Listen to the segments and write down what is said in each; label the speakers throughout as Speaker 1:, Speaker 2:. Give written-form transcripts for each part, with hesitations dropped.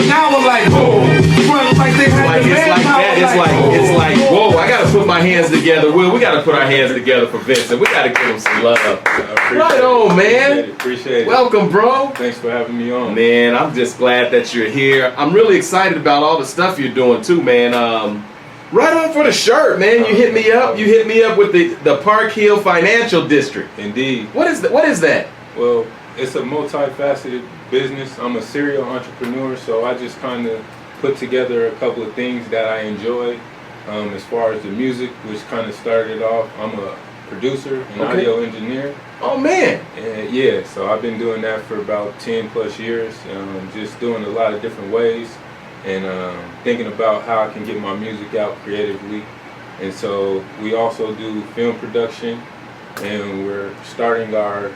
Speaker 1: an hour like, whoa. Front like they had the manpower.
Speaker 2: It's like, whoa, I gotta put my hands together. Will, we gotta put our hands together for Vincent. We gotta give him some love. Right on, man.
Speaker 3: Appreciate it.
Speaker 2: Welcome, bro.
Speaker 3: Thanks for having me on.
Speaker 2: Man, I'm just glad that you're here. I'm really excited about all the stuff you're doing too, man. Right on for the shirt, man. You hit me up. You hit me up with the Park Hill Financial District.
Speaker 3: Indeed.
Speaker 2: What is that?
Speaker 3: Well, it's a multifaceted business. I'm a serial entrepreneur, so I just kind of put together a couple of things that I enjoy. As far as the music, which kind of started off, I'm a producer and audio engineer.
Speaker 2: Oh man.
Speaker 3: And yeah, so I've been doing that for about 10 plus years, just doing a lot of different ways and thinking about how I can get my music out creatively. And so we also do film production, and we're starting our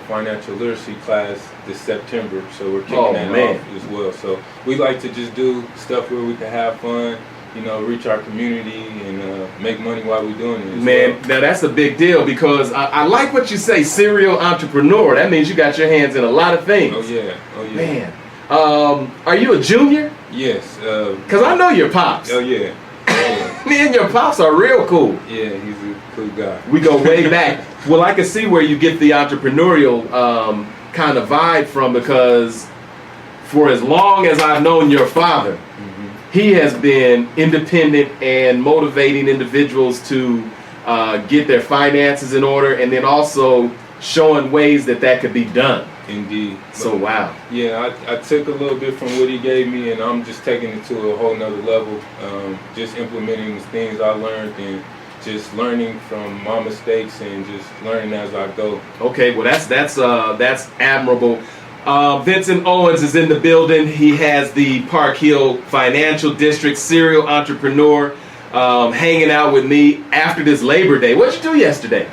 Speaker 3: financial literacy class this September, so we're kicking that off as well. So we like to just do stuff where we can have fun, you know, reach our community and make money while we're doing it.
Speaker 2: Man, now that's a big deal because I like what you say, serial entrepreneur. That means you got your hands in a lot of things.
Speaker 3: Oh yeah, oh yeah.
Speaker 2: Man, are you a junior?
Speaker 3: Yes.
Speaker 2: Cause I know your pops.
Speaker 3: Oh yeah.
Speaker 2: Me and your pops are real cool.
Speaker 3: Yeah, he's a cool guy.
Speaker 2: We go way back. Well, I can see where you get the entrepreneurial kind of vibe from, because for as long as I've known your father, he has been independent and motivating individuals to get their finances in order, and then also showing ways that could be done.
Speaker 3: Indeed.
Speaker 2: So wow.
Speaker 3: Yeah, I took a little bit from what he gave me, and I'm just taking it to a whole nother level. Just implementing the things I learned and just learning from my mistakes and just learning as I go.
Speaker 2: Okay, well that's admirable. Vincent Owens is in the building. He has the Park Hill Financial District, serial entrepreneur, hanging out with me after this Labor Day. What'd you do yesterday?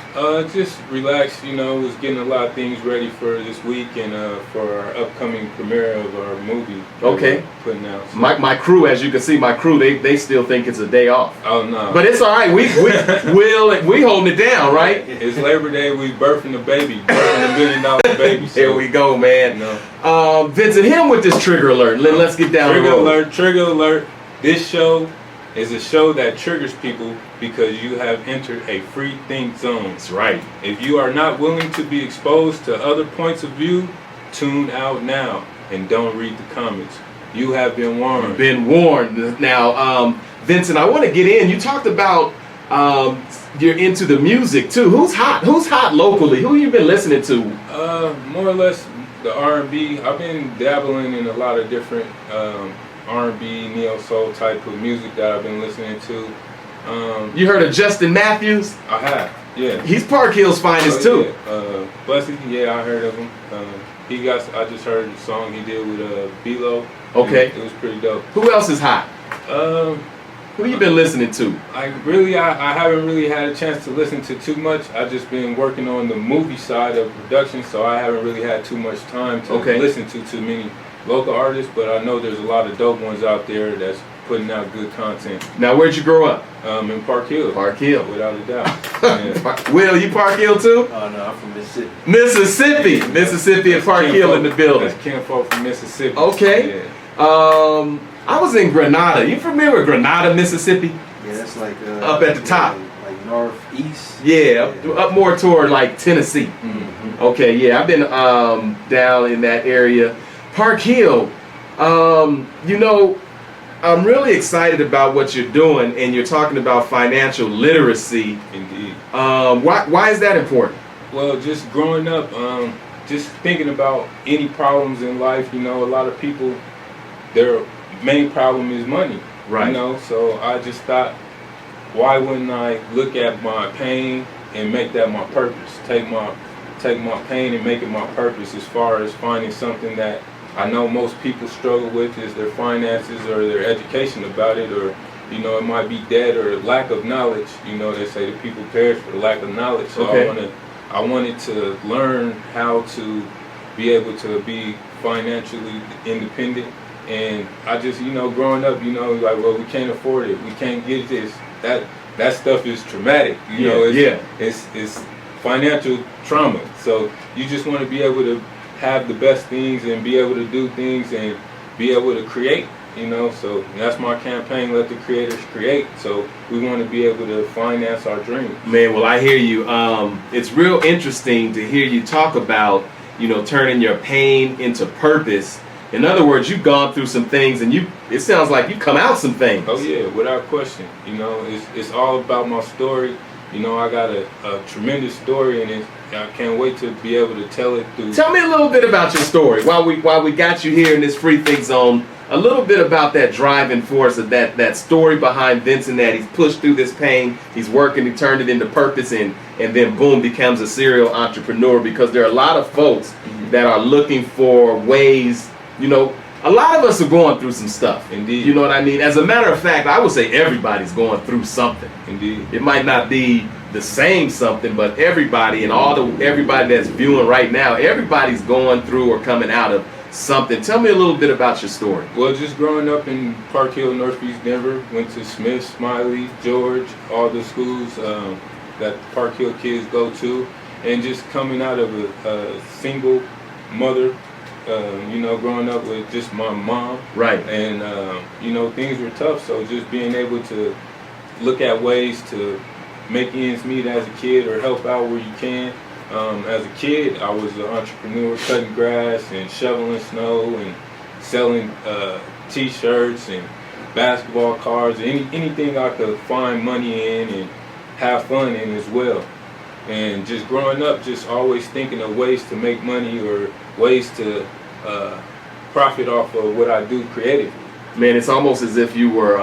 Speaker 3: Just relax, you know, was getting a lot of things ready for this week and for our upcoming premiere of our movie.
Speaker 2: Okay.
Speaker 3: Putting out. So.
Speaker 2: My crew, as you can see, my crew, they still think it's a day off.
Speaker 3: Oh no.
Speaker 2: But it's all right. We holding it down, right?
Speaker 3: It's Labor Day. We birthing a baby, birthing $1 million baby. So,
Speaker 2: here we go, man.
Speaker 3: You know.
Speaker 2: Vincent, him with this trigger alert. Let's get down the road.
Speaker 3: Trigger alert. This show is a show that triggers people because you have entered a free think zone.
Speaker 2: That's right.
Speaker 3: If you are not willing to be exposed to other points of view, tune out now and don't read the comments. You have been warned.
Speaker 2: You've been warned. Now, Vincent, I want to get in. You talked about you're into the music too. Who's hot? Who's hot locally? Who you been listening to?
Speaker 3: More or less the R&B. I've been dabbling in a lot of different R&B, neo-soul type of music that I've been listening to.
Speaker 2: You heard of Justin Matthews?
Speaker 3: I have, yeah.
Speaker 2: He's Park Hill's finest too.
Speaker 3: Yeah. Blessed, yeah, I heard of him. I just heard the song he did with B-Lo.
Speaker 2: Okay.
Speaker 3: It was pretty dope.
Speaker 2: Who else is hot? Who you been listening to?
Speaker 3: I haven't really had a chance to listen to too much. I've just been working on the movie side of production, so I haven't really had too much time to listen to too many local artists, but I know there's a lot of dope ones out there that's putting out good content.
Speaker 2: Now, where'd you grow up?
Speaker 3: In Park Hill.
Speaker 2: Park Hill.
Speaker 3: Without a doubt. Yeah.
Speaker 2: Will, you Park Hill too?
Speaker 4: Oh no, I'm from Mississippi.
Speaker 2: Mississippi and Park Hill in the building.
Speaker 3: That's kinfolk from Mississippi.
Speaker 2: Okay.
Speaker 3: Yeah.
Speaker 2: I was in Grenada. You familiar with Grenada, Mississippi?
Speaker 4: Yeah, that's like
Speaker 2: up at the top.
Speaker 4: Like northeast.
Speaker 2: Yeah, up more toward like Tennessee.
Speaker 3: Mm-hmm.
Speaker 2: Okay, yeah, I've been down in that area. Park Hill, you know, I'm really excited about what you're doing, and you're talking about financial literacy.
Speaker 3: Indeed.
Speaker 2: Why is that important?
Speaker 3: Well, just growing up, just thinking about any problems in life, you know, a lot of people, their main problem is money.
Speaker 2: Right.
Speaker 3: You know, so I just thought, why wouldn't I look at my pain and make that my purpose? Take my pain and make it my purpose, as far as finding something that I know most people struggle with is their finances or their education about it, or, you know, it might be debt or lack of knowledge. You know, they say that people perish for lack of knowledge. So I wanted to learn how to be able to be financially independent. And I just, you know, growing up, you know, like, well, we can't afford it, we can't get this. That stuff is traumatic. You know, it's financial trauma. So you just want to be able to have the best things and be able to do things and be able to create. So that's my campaign, let the creators create. So we want to be able to finance our dreams.
Speaker 2: Man, well, I hear you. It's real interesting to hear you talk about, turning your pain into purpose. In other words, you've gone through some things, and it sounds like you come out some things.
Speaker 3: Oh yeah, without question. It's all about my story. I got a tremendous story, and I can't wait to be able to tell it through.
Speaker 2: Tell me a little bit about your story while we got you here in this Free Think Zone. A little bit about that driving force of that story behind Vincent, that he's pushed through this pain, he's working, he turned it into purpose, and then boom, becomes a serial entrepreneur. Because there are a lot of folks that are looking for ways. A lot of us are going through some stuff.
Speaker 3: Indeed.
Speaker 2: You know what I mean? As a matter of fact, I would say everybody's going through something.
Speaker 3: Indeed.
Speaker 2: It might not be the same something, but everybody and everybody that's viewing right now, everybody's going through or coming out of something. Tell me a little bit about your story.
Speaker 3: Well, just growing up in Park Hill, Northeast Denver, went to Smith, Smiley, George, all the schools that Park Hill kids go to, and just coming out of a single mother, growing up with just my mom.
Speaker 2: Right.
Speaker 3: And, things were tough, so just being able to look at ways to make ends meet as a kid or help out where you can. As a kid, I was an entrepreneur, cutting grass and shoveling snow and selling T-shirts and basketball cards, anything I could find money in and have fun in as well. And just growing up, just always thinking of ways to make money or ways to profit off of what I do creatively.
Speaker 2: Man, it's almost as if you were,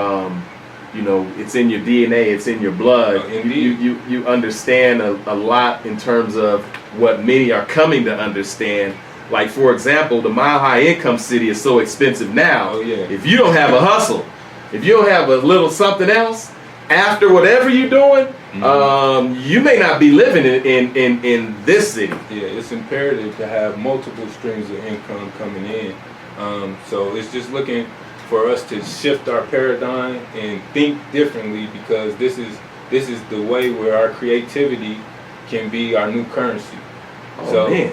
Speaker 2: it's in your DNA, it's in your blood.
Speaker 3: Indeed.
Speaker 2: You understand a lot in terms of what many are coming to understand. Like, for example, the Mile High Income City is so expensive now.
Speaker 3: Oh, yeah.
Speaker 2: If you don't have a hustle, if you don't have a little something else, after whatever you're doing, you may not be living in this city.
Speaker 3: Yeah, it's imperative to have multiple streams of income coming in. So it's just looking for us to shift our paradigm and think differently, because this is the way where our creativity can be our new currency.
Speaker 2: Oh,
Speaker 3: So,
Speaker 2: man.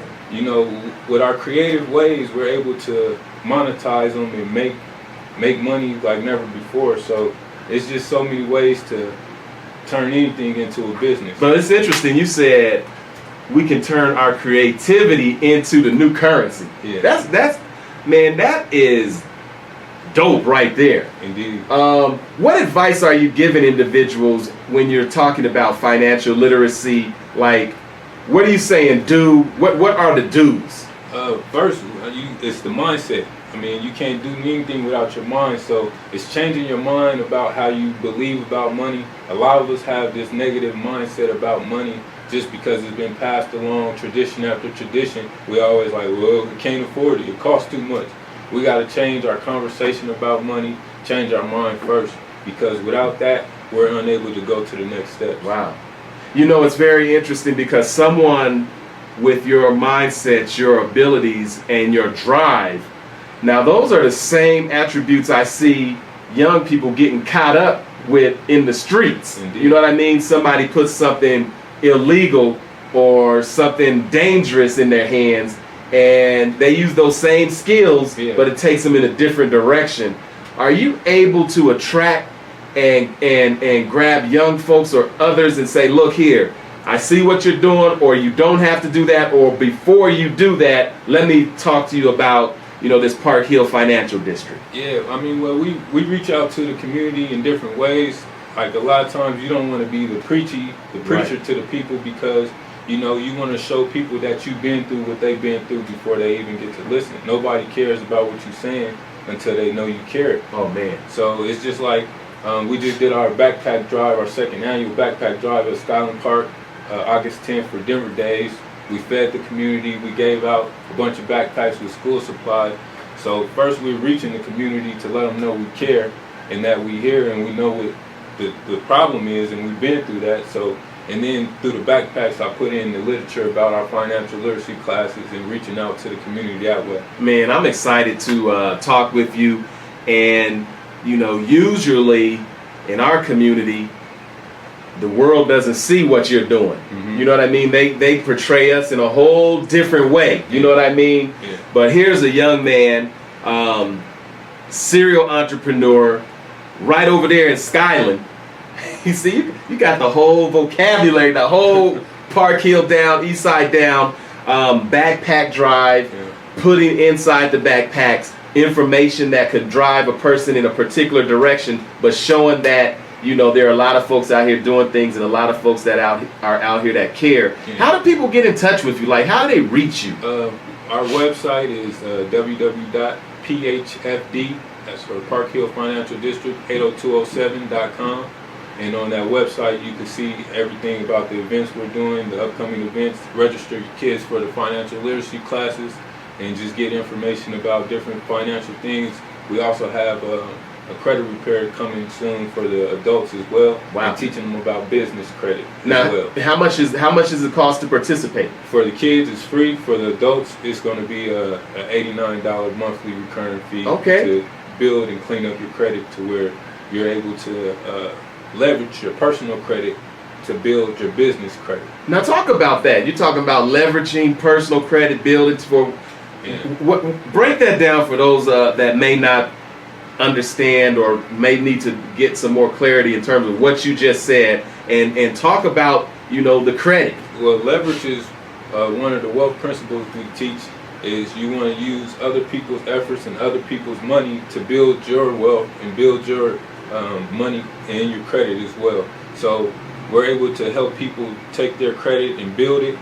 Speaker 3: with our creative ways, we're able to monetize them and make money like never before. So it's just so many ways to turn anything into a business.
Speaker 2: But it's interesting, you said we can turn our creativity into the new currency.
Speaker 3: Yeah.
Speaker 2: That is dope right there.
Speaker 3: Indeed.
Speaker 2: What advice are you giving individuals when you're talking about financial literacy? Like, what are you saying what are the do's?
Speaker 3: First, it's the mindset. I mean, you can't do anything without your mind, so it's changing your mind about how you believe about money. A lot of us have this negative mindset about money just because it's been passed along tradition after tradition. We always like, well, we can't afford it, it costs too much. We got to change our conversation about money, change our mind first, because without that, we're unable to go to the next step.
Speaker 2: Wow. It's very interesting because someone with your mindset, your abilities, and your drive, now those are the same attributes I see young people getting caught up with in the streets.
Speaker 3: Indeed.
Speaker 2: You know what I mean? Somebody puts something illegal or something dangerous in their hands, and they use those same skills,
Speaker 3: Yeah.
Speaker 2: but it takes them in a different direction. Are you able to attract and grab young folks or others and say, look here, I see what you're doing, or you don't have to do that, or before you do that, let me talk to you about this Park Hill Financial District?
Speaker 3: Yeah, I mean, well, we reach out to the community in different ways. Like, a lot of times you don't want to be the preacher
Speaker 2: Right.
Speaker 3: to the people, because you want to show people that you've been through what they've been through before they even get to listen. Nobody cares about what you're saying until they know you care.
Speaker 2: Oh man.
Speaker 3: So it's just like, we just did our backpack drive, our second annual backpack drive at Skyland Park, August 10th for Denver Days. We fed the community. We gave out a bunch of backpacks with school supplies. So first, we're reaching the community to let them know we care and that we here and we know what the problem is, and we've been through that. So, and then through the backpacks, I put in the literature about our financial literacy classes and reaching out to the community that way.
Speaker 2: Man, I'm excited to talk with you. And usually in our community, the world doesn't see what you're doing.
Speaker 3: Mm-hmm.
Speaker 2: You know what I mean? They portray us in a whole different way. You know what I mean?
Speaker 3: Yeah.
Speaker 2: But here's a young man serial entrepreneur, right over there in Skyland. You see, you got the whole vocabulary, the whole Park Hill down, East Side down, backpack drive, putting inside the backpacks information that could drive a person in a particular direction, but showing that, you know, there are a lot of folks out here doing things and a lot of folks that are out here that care. Yeah. How do people get in touch with you? Like, how do they reach you?
Speaker 3: Our website is www.phfd, that's for Park Hill Financial District, 80207.com. And on that website, you can see everything about the events we're doing, the upcoming events, register your kids for the financial literacy classes, and just get information about different financial things. We also have a credit repair coming soon for the adults as well.
Speaker 2: Wow.
Speaker 3: And teaching them about business credit
Speaker 2: now,
Speaker 3: as well.
Speaker 2: How much does it cost to participate?
Speaker 3: For the kids, it's free. For the adults, it's going to be an $89 monthly recurring fee to build and clean up your credit to where you're able to leverage your personal credit to build your business credit.
Speaker 2: Now talk about that. You're talking about leveraging personal credit, building for. What, break that down for those that may not understand or may need to get some more clarity in terms of what you just said, and talk about, you know, the credit.
Speaker 3: Well, leverage is one of the wealth principles we teach. Is you want to use other people's efforts and other people's money to build your wealth and build your money and your credit as well. So we're able to help people take their credit and build it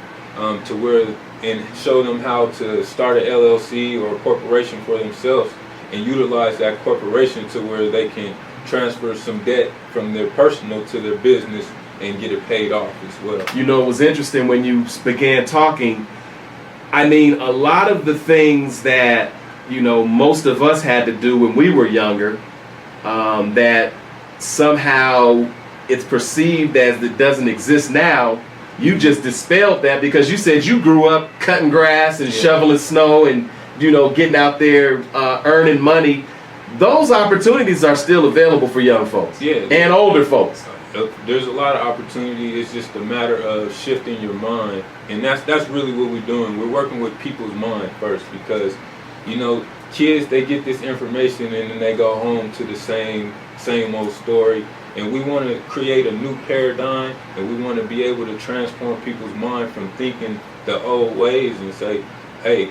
Speaker 3: to where, and show them how to start an LLC or a corporation for themselves and utilize that corporation to where they can transfer some debt from their personal to their business and get it paid off as well.
Speaker 2: You know, it was interesting when you began talking. I mean, a lot of the things that, you know, most of us had to do when we were younger, that somehow it's perceived as it doesn't exist now, you just dispelled that because you said you grew up cutting grass and shoveling snow and, you know, getting out there earning money. Those opportunities are still available for young folks and older folks.
Speaker 3: There's a lot of opportunity. It's just a matter of shifting your mind, and that's really what we're doing. We're working with people's mind first because, you know, kids, they get this information and then they go home to the same old story. And we want to create a new paradigm, and we want to be able to transform people's mind from thinking the old ways and say, hey,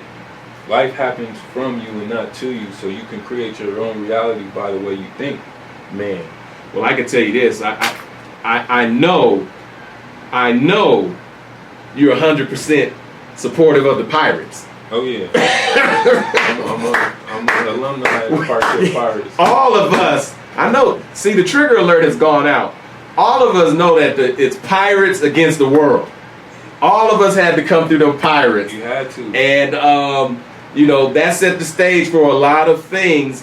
Speaker 3: life happens from you and not to you, so you can create your own reality by the way you think.
Speaker 2: Man, well, I can tell you this. I know you're 100% supportive of the Pirates.
Speaker 3: Oh yeah, I'm an alumni of Park Hill Pirates.
Speaker 2: All of us, I know. See, the trigger alert has gone out. All of us know that it's Pirates against the world. All of us had to come through them Pirates.
Speaker 3: You had to.
Speaker 2: And you know, that set the stage for a lot of things.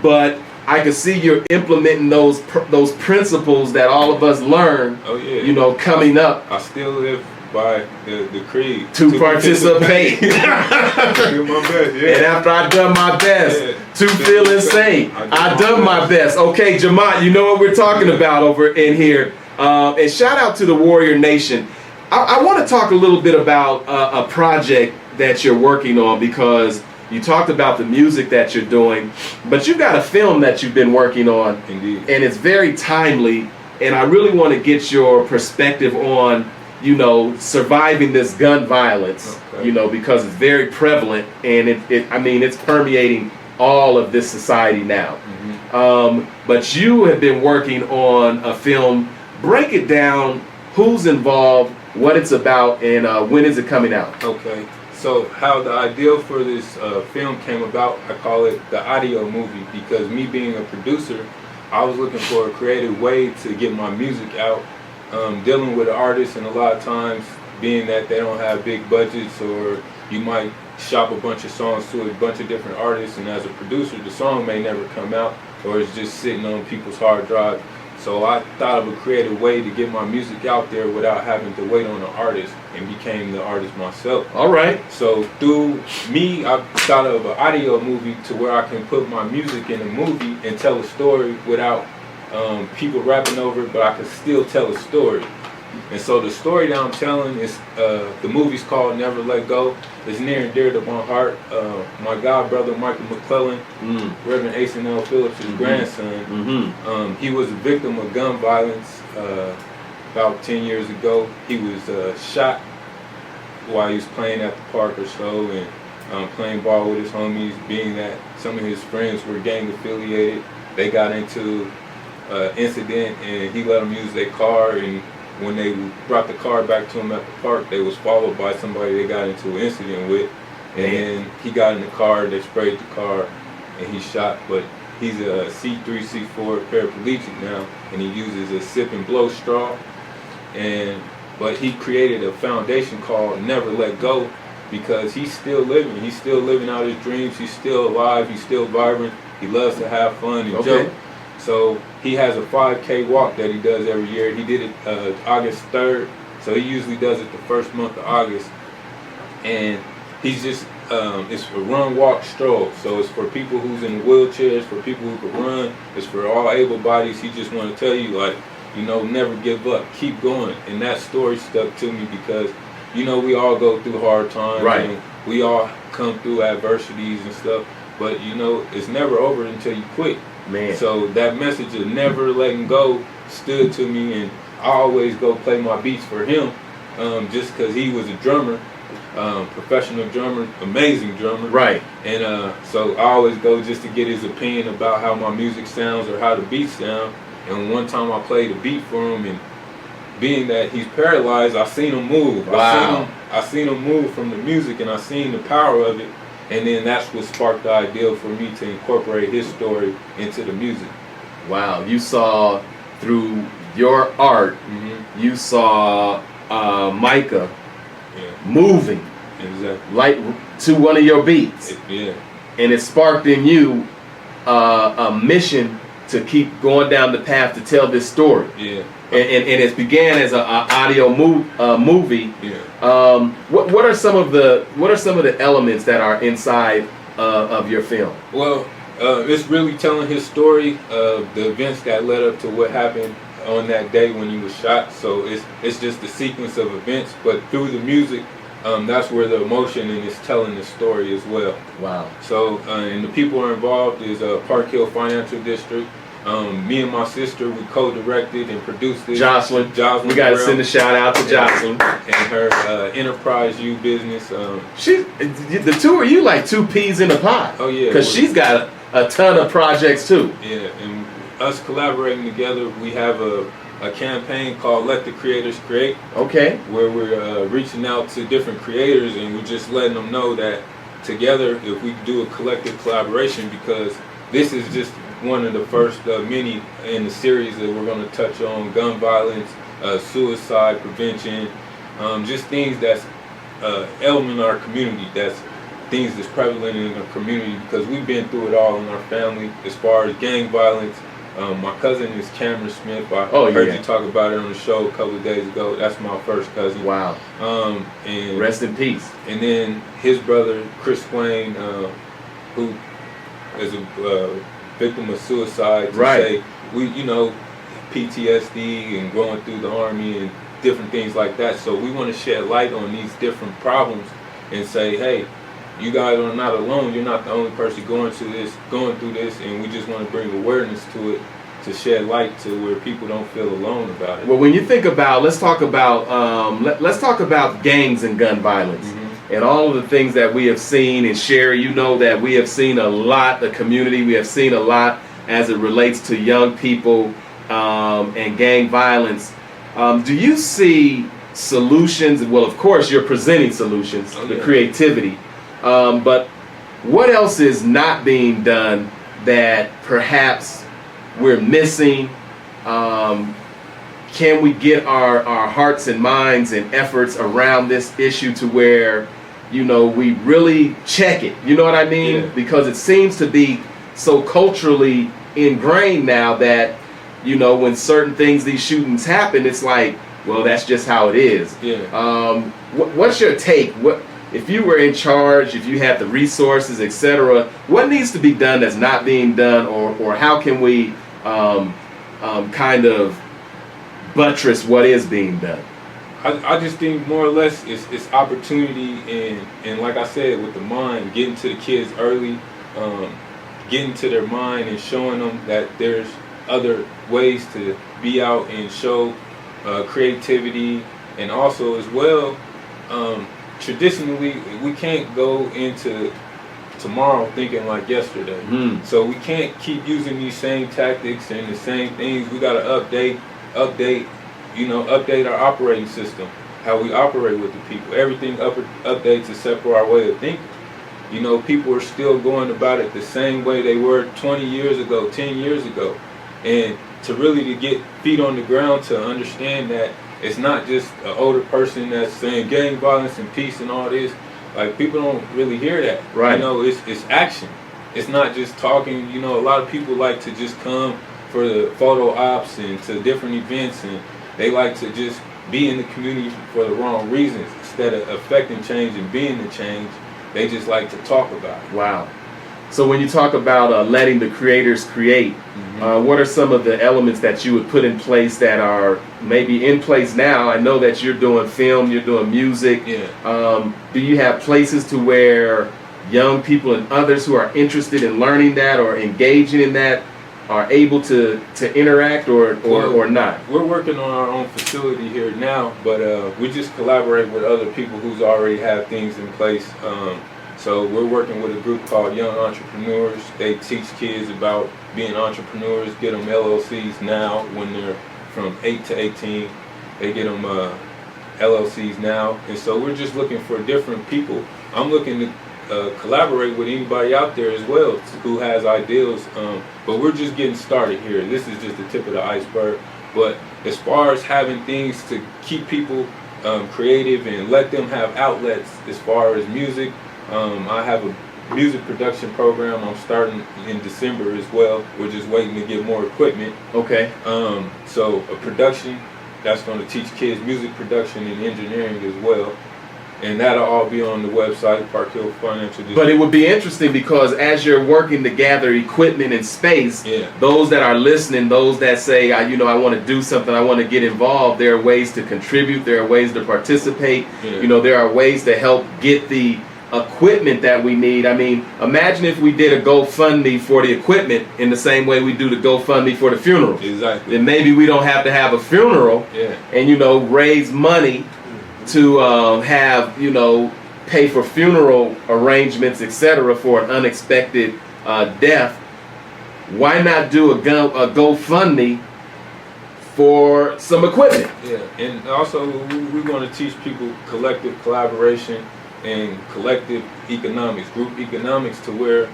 Speaker 2: But I can see you're implementing those principles that all of us learned.
Speaker 3: Oh yeah.
Speaker 2: You know, coming up.
Speaker 3: I still live by the creed
Speaker 2: to participate.
Speaker 3: Do my best, yeah.
Speaker 2: And after I done my best, to feel insane. I done my best. Okay, Jamont, you know what we're talking about over in here. And shout out to the Warrior Nation. I want to talk a little bit about a project that you're working on, because you talked about the music that you're doing, but you've got a film that you've been working on.
Speaker 3: Indeed.
Speaker 2: And it's very timely, and I really want to get your perspective on, you know, surviving this gun violence, you know, because it's very prevalent, and I mean, it's permeating all of this society now. But you have been working on a film. Break it down, who's involved, what it's about, and when is it coming out?
Speaker 3: Okay, so how the idea for this film came about, I call it the audio movie, because me being a producer, I was looking for a creative way to get my music out. Dealing with artists, and a lot of times being that they don't have big budgets, or you might shop a bunch of songs to a bunch of different artists, and as a producer the song may never come out, or it's just sitting on people's hard drive. So I thought of a creative way to get my music out there without having to wait on an artist, and became the artist myself.
Speaker 2: All right.
Speaker 3: So through me, I thought of an audio movie to where I can put my music in a movie and tell a story without people rapping over it, but I could still tell a story. And so the story that I'm telling is, the movie's called Never Let Go. It's near and dear to my heart. My god brother, Michael McClellan, Reverend Asen Phillips' grandson, he was a victim of gun violence about 10 years ago. He was shot while he was playing at the park or so, and playing ball with his homies, being that some of his friends were gang affiliated. They got into incident, and he let them use their car, and when they brought the car back to him at the park, they was followed by somebody they got into an incident with, and then he got in the car, they sprayed the car, and he shot. But he's a C3, C4 paraplegic now, and he uses a sip and blow straw. But he created a foundation called Never Let Go, because he's still living. He's still living out his dreams. He's still alive. He's still vibrant. He loves to have fun and joke. So he has a 5K walk that he does every year. He did it August 3rd. So he usually does it the first month of August. And he's just, it's a run, walk, stroll. So it's for people who's in wheelchairs, for people who can run. It's for all able bodies. He just want to tell you, like, you know, never give up. Keep going. And that story stuck to me because, you know, we all go through hard times.
Speaker 2: Right.
Speaker 3: And we all come through adversities and stuff. But, you know, it's never over until you quit.
Speaker 2: Man.
Speaker 3: So that message of never letting go stood to me, and I always go play my beats for him, just because he was a drummer, professional drummer, amazing drummer.
Speaker 2: Right.
Speaker 3: And so I always go just to get his opinion about how my music sounds or how the beats sound. And one time I played a beat for him, and being that he's paralyzed, I seen him move.
Speaker 2: Wow.
Speaker 3: I seen him move from the music, and I seen the power of it. And then that's what sparked the idea for me to incorporate his story into the music.
Speaker 2: Wow, you saw through your art, you saw Micah moving,
Speaker 3: exactly,
Speaker 2: like to one of your beats, and it sparked in you a mission to keep going down the path to tell this story. And it began as an audio movie. What are some of the elements that are inside of your film?
Speaker 3: Well, it's really telling his story of the events that led up to what happened on that day when he was shot. So it's just a sequence of events, but through the music, that's where the emotion and it's telling the story as well.
Speaker 2: Wow.
Speaker 3: So and the people who are involved is Park Hill Financial District. Me and my sister, we co-directed and produced it.
Speaker 2: Jocelyn, we got to send a shout out to Jocelyn
Speaker 3: and her Enterprise U business.
Speaker 2: The two of you like two peas in a pot.
Speaker 3: Oh yeah,
Speaker 2: because she's got a ton of projects too.
Speaker 3: Yeah, and us collaborating together, we have a campaign called Let the Creators Create.
Speaker 2: Okay.
Speaker 3: Where we're reaching out to different creators, and we're just letting them know that together, if we do a collective collaboration, because this is just one of the first many in the series that we're going to touch on gun violence, suicide prevention, just things that's element in our community, that's things that's prevalent in our community, because we've been through it all in our family as far as gang violence. My cousin is Cameron Smith. I heard you talk about it on the show a couple of days ago. That's my first cousin.
Speaker 2: Wow.
Speaker 3: And
Speaker 2: rest in peace.
Speaker 3: And then his brother, Chris Swain, who is a victim of suicide, to say, you know, PTSD and going through the army and different things like that. So we want to shed light on these different problems and say, hey, you guys are not alone. You're not the only person going through this, and we just want to bring awareness to it, to shed light to where people don't feel alone about it.
Speaker 2: Well, when you think about, let's talk about gangs and gun violence. And all of the things that we have seen, and Sherry, you know that we have seen a lot, the community, we have seen a lot as it relates to young people and gang violence. Do you see solutions? Well, of course, you're presenting solutions, the creativity. But what else is not being done that perhaps we're missing? Can we get our hearts and minds and efforts around this issue to where, you know, we really check it? You know what I mean? Because it seems to be so culturally ingrained now that, you know, when certain things, these shootings happen, it's like, well, that's just how it is. What's your take? What if you were in charge, if you had the resources, etc., what needs to be done that's not being done, or how can we kind of buttress what is being done?
Speaker 3: I just think more or less it's opportunity and like I said, with the mind, getting to the kids early, getting to their mind and showing them that there's other ways to be out and show creativity, and also as well, traditionally we can't go into tomorrow thinking like yesterday. So we can't keep using these same tactics and the same things. We got to update, update our operating system, how we operate with the people. Everything updates except for our way of thinking. People are still going about it the same way they were 20 years ago, 10 years ago. And to get feet on the ground to understand that it's not just an older person that's saying gang violence and peace and all this. Like, people don't really hear that.
Speaker 2: Right.
Speaker 3: It's action. It's not just talking. A lot of people like to just come for the photo ops and to different events, and they like to just be in the community for the wrong reasons. Instead of affecting change and being the change, they just like to talk about it.
Speaker 2: Wow. So when you talk about letting the creators create, what are some of the elements that you would put in place that are maybe in place now? I know that you're doing film, you're doing music.
Speaker 3: Yeah.
Speaker 2: Do you have places to where young people and others who are interested in learning that or engaging in that are able to interact or not?
Speaker 3: We're working on our own facility here now, but we just collaborate with other people who's already have things in place. So we're working with a group called Young Entrepreneurs. They teach kids about being entrepreneurs, get them LLCs now when they're from 8 to 18. They get them LLCs now. And so we're just looking for different people. I'm looking to collaborate with anybody out there as well who has ideas. But we're just getting started here. This is just the tip of the iceberg. But as far as having things to keep people creative and let them have outlets as far as music, I have a music production program I'm starting in December as well. We're just waiting to get more equipment.
Speaker 2: Okay.
Speaker 3: So a production that's going to teach kids music production and engineering as well. And that'll all be on the website, Park Hill Financial District.
Speaker 2: But it would be interesting because as you're working to gather equipment and space,
Speaker 3: Yeah.
Speaker 2: those that are listening, those that say, I want to do something, I want to get involved, there are ways to contribute, there are ways to participate,
Speaker 3: Yeah.
Speaker 2: there are ways to help get the equipment that we need. I mean, imagine if we did a GoFundMe for the equipment in the same way we do the GoFundMe for the funeral.
Speaker 3: Exactly.
Speaker 2: Then maybe we don't have to have a funeral
Speaker 3: Yeah.
Speaker 2: and, raise money to have, pay for funeral arrangements, etc., for an unexpected death. Why not do a GoFundMe for some equipment?
Speaker 3: Yeah, and also we want to teach people collective collaboration and collective economics, group economics, to where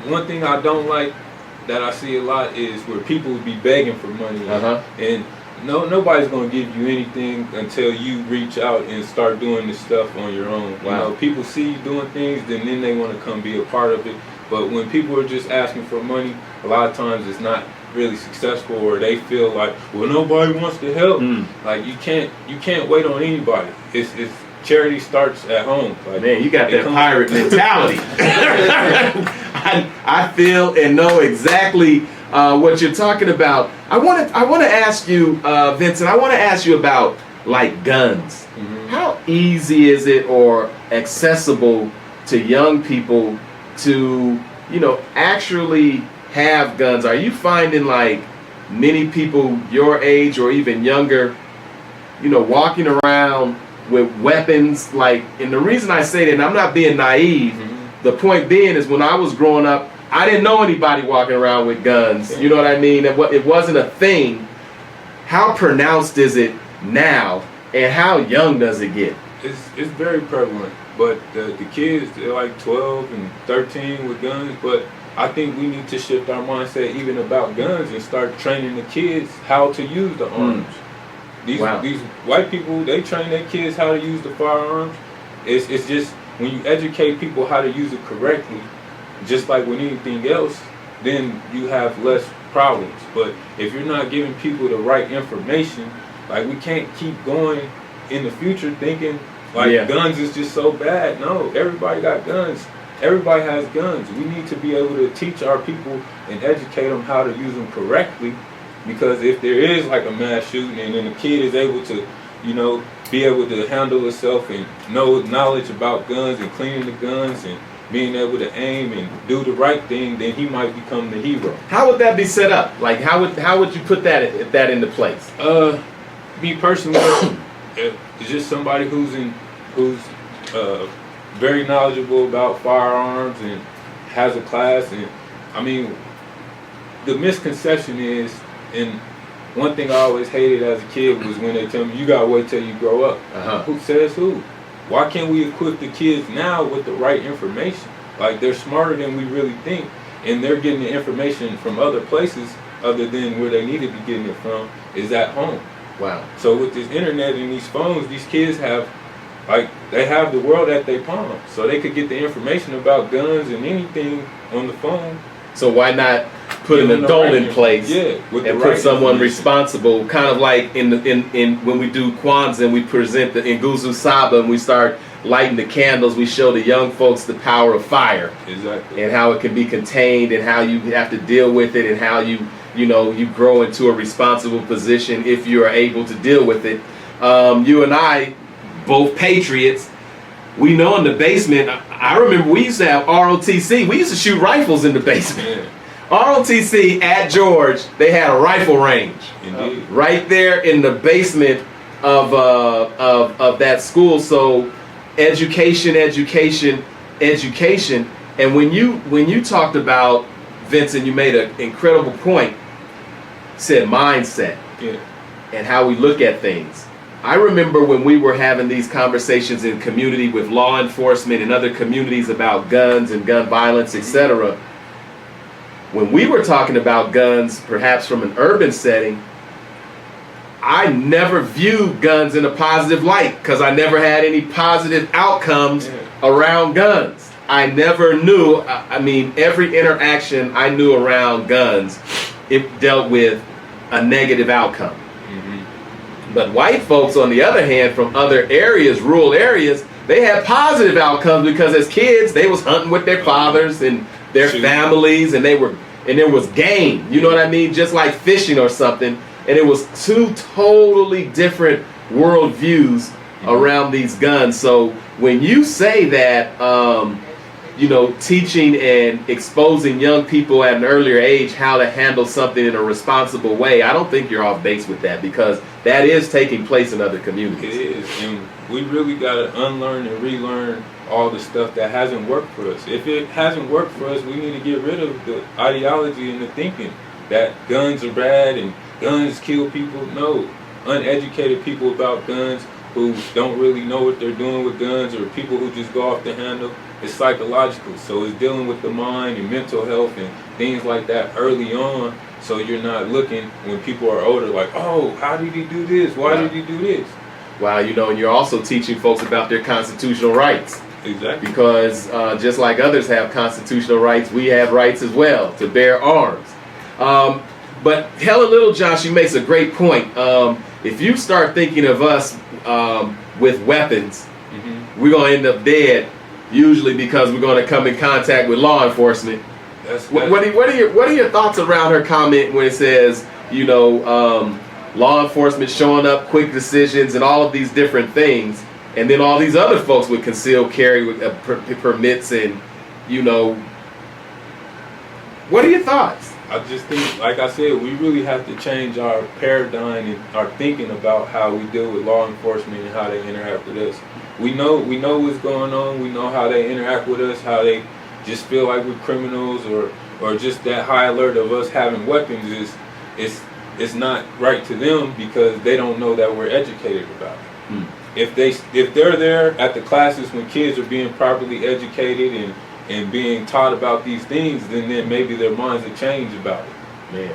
Speaker 3: one thing I don't like that I see a lot is where people be begging for money, and nobody's gonna give you anything until you reach out and start doing this stuff on your own.
Speaker 2: Wow.
Speaker 3: People see you doing things, then they want to come be a part of it. But when people are just asking for money, a lot of times it's not really successful, or they feel like, well, nobody wants to help. Like you can't wait on anybody. It's charity starts at home. Like,
Speaker 2: man, you got that pirate mentality. I feel and know exactly what you're talking about. I want to ask you, Vincent. I want to ask you about like guns. How easy is it or accessible to young people to actually have guns? Are you finding like many people your age or even younger, walking around with weapons? Like, and the reason I say that, and I'm not being naive, the point being is when I was growing up, I didn't know anybody walking around with guns. You know what I mean? It wasn't a thing. How pronounced is it now, and how young does it get?
Speaker 3: It's very prevalent, but the kids, they're like 12 and 13 with guns. But I think we need to shift our mindset even about guns and start training the kids how to use the arms. These white people, they train their kids how to use the firearms. It's just when you educate people how to use it correctly, just like with anything else, then you have less problems. But if you're not giving people the right information, like, we can't keep going in the future thinking like guns is just so bad. No, everybody got guns. Everybody has guns. We need to be able to teach our people and educate them how to use them correctly, Because if there is like a mass shooting and then the kid is able to, you know, be able to handle itself and know knowledge about guns and cleaning the guns and being able to aim and do the right thing, then he might become the hero.
Speaker 2: How would that be set up? Like, how would you put that into place?
Speaker 3: Me personally, it's just somebody who's very knowledgeable about firearms and has a class. And I mean, the misconception is, and one thing I always hated as a kid was when they tell me you gotta wait till you grow up. Who says who? Why can't we equip the kids now with the right information? Like, they're smarter than we really think, and they're getting the information from other places other than where they need to be getting it from, is at home.
Speaker 2: Wow.
Speaker 3: So with this internet and these phones, these kids have, like, they have the world at their palm. So they could get the information about guns and anything on the phone.
Speaker 2: So why not put an adult in place and put someone responsible, kind of like in when we do Kwanzaa and we present the Nguzo Saba and we start lighting the candles, we show the young folks the power of fire.
Speaker 3: Exactly.
Speaker 2: And how it can be contained and how you have to deal with it and how you grow into a responsible position if you are able to deal with it. You and I, both patriots, we know in the basement, I remember we used to have ROTC. We used to shoot rifles in the basement.
Speaker 3: Yeah.
Speaker 2: ROTC at George, they had a rifle range.
Speaker 3: Indeed.
Speaker 2: Right there in the basement of that school. So education. And when you talked about, Vincent, you made an incredible point. Said mindset.
Speaker 3: Yeah.
Speaker 2: And how we look at things. I remember when we were having these conversations in community with law enforcement and other communities about guns and gun violence, etc. When we were talking about guns, perhaps from an urban setting, I never viewed guns in a positive light because I never had any positive outcomes around guns. I never knew, I mean, every interaction I knew around guns, it dealt with a negative outcome. But white folks, on the other hand, from other areas, rural areas, they had positive outcomes because as kids, they was hunting with their fathers and their families, and there was game. You know what I mean? Just like fishing or something. And it was two totally different worldviews around these guns. So when you say that, teaching and exposing young people at an earlier age how to handle something in a responsible way, I don't think you're off base with that because that is taking place in other communities.
Speaker 3: It is, and we really got to unlearn and relearn all the stuff that hasn't worked for us. If it hasn't worked for us, we need to get rid of the ideology and the thinking that guns are bad and guns kill people. No, uneducated people about guns who don't really know what they're doing with guns, or people who just go off the handle. It's psychological, so it's dealing with the mind and mental health and things like that early on, so you're not looking when people are older like, oh, how did he do this? Why did he do this?
Speaker 2: Wow, and you're also teaching folks about their constitutional rights.
Speaker 3: Exactly.
Speaker 2: Because just like others have constitutional rights, we have rights as well to bear arms. But Helen Littlejohn, she makes a great point. If you start thinking of us with weapons, we're going to end up dead, usually because we're going to come in contact with law enforcement. What are your thoughts around her comment when it says, law enforcement showing up, quick decisions, and all of these different things, and then all these other folks with concealed carry with permits and, what are your thoughts?
Speaker 3: I just think, like I said, we really have to change our paradigm and our thinking about how we deal with law enforcement and how they interact with us. We know what's going on. We know how they interact with us, how they just feel like we're criminals, or just that high alert of us having weapons is not right to them because they don't know that we're educated about it. If they're there at the classes when kids are being properly educated and being taught about these things, then maybe their minds will change about it.
Speaker 2: Man,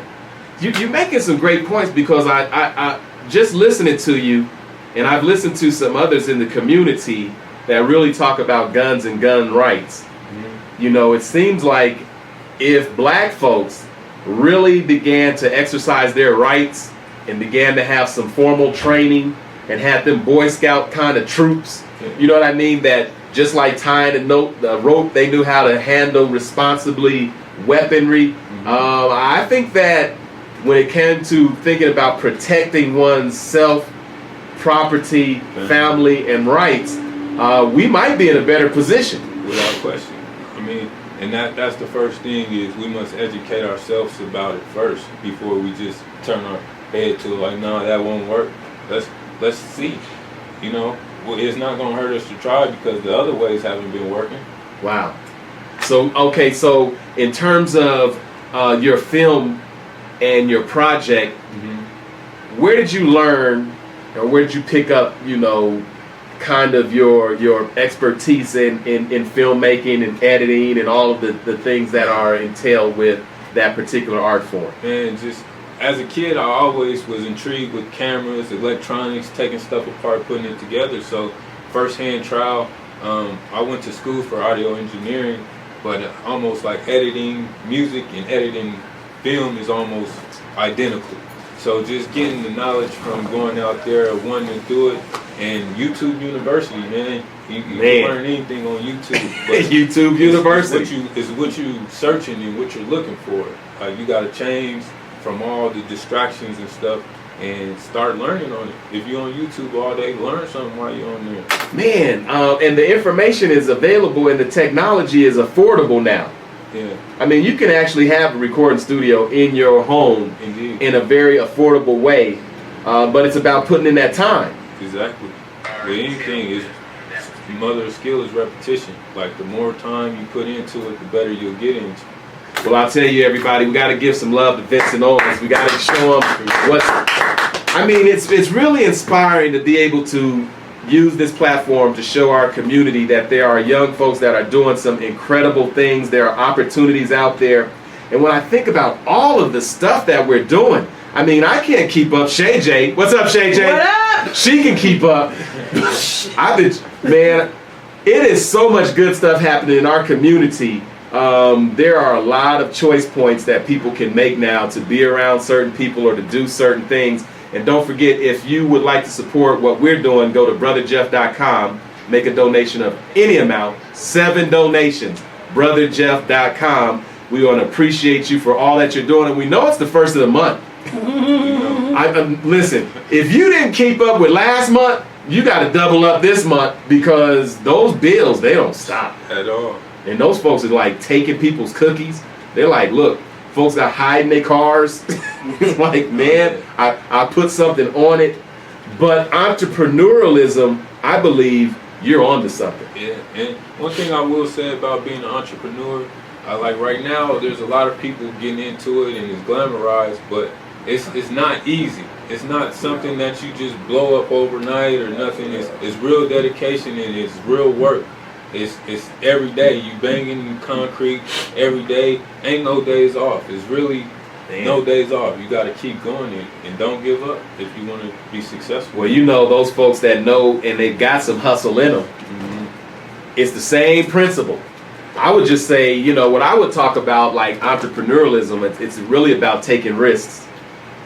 Speaker 2: you're making some great points because I just listening to you, and I've listened to some others in the community that really talk about guns and gun rights. It seems like if black folks really began to exercise their rights and began to have some formal training and had them Boy Scout kind of troops, you know what I mean, that just like tying a rope, they knew how to handle responsibly weaponry. I think that when it came to thinking about protecting one's self, property, family, and rights, we might be in a better position.
Speaker 3: Without question. I mean, and that's the first thing is we must educate ourselves about it first before we just turn our head to like, no, that won't work. Let's see. You know, well, it's not gonna hurt us to try because the other ways haven't been working.
Speaker 2: Wow. So okay, so in terms of your film and your project, where did you learn, or where did you pick up, you know, kind of your expertise in filmmaking and editing and all of the things that are entailed with that particular art form?
Speaker 3: And just as a kid, I always was intrigued with cameras, electronics, taking stuff apart, putting it together. So first-hand trial, I went to school for audio engineering, but almost like editing music and editing film is almost identical. So just getting the knowledge from going out there, wanting to do it, and YouTube University, man. You can learn anything on YouTube. But
Speaker 2: YouTube University.
Speaker 3: It's what you searching and what you're looking for. Like you got to change from all the distractions and stuff and start learning on it. If you're on YouTube all day, learn something while you're on there.
Speaker 2: Man, and the information is available and the technology is affordable now.
Speaker 3: Yeah.
Speaker 2: I mean, you can actually have a recording studio in your home.
Speaker 3: Indeed.
Speaker 2: In a very affordable way, but it's about putting in that time.
Speaker 3: Exactly. With anything, is mother of skill is repetition. Like the more time you put into it, the better you'll get into.
Speaker 2: Well, I'll tell you, everybody, we got to give some love to Vincent Owens. We got to show him what's. I mean, it's really inspiring to be able to use this platform to show our community that there are young folks that are doing some incredible things. There are opportunities out there. And when I think about all of the stuff that we're doing, I mean, I can't keep up. Shay J, what's up, Shay J?
Speaker 5: What up?
Speaker 2: She can keep up. Man, it is so much good stuff happening in our community. There are a lot of choice points that people can make now to be around certain people or to do certain things. And don't forget, if you would like to support what we're doing, go to brotherjeff.com, make a donation of any amount, 7 donations, brotherjeff.com. We want to appreciate you for all that you're doing, and we know it's the first of the month. Listen, if you didn't keep up with last month, you got to double up this month because those bills, they don't stop.
Speaker 3: At all.
Speaker 2: And those folks are like taking people's cookies. They're like, look, folks are hiding their cars. It's like, man, I put something on it. But entrepreneurialism, I believe you're onto something.
Speaker 3: Yeah, and one thing I will say about being an entrepreneur, like right now, there's a lot of people getting into it and it's glamorized, but it's not easy. It's not something that you just blow up overnight or nothing. It's real dedication and it's real work. It's every day. You banging concrete every day. Ain't no days off. It's really no days off. You got to keep going and don't give up if you want to be successful.
Speaker 2: Well, you know, those folks that know and they got some hustle in them, it's the same principle. I would just say, you know, what I would talk about like entrepreneurialism, it's really about taking risks.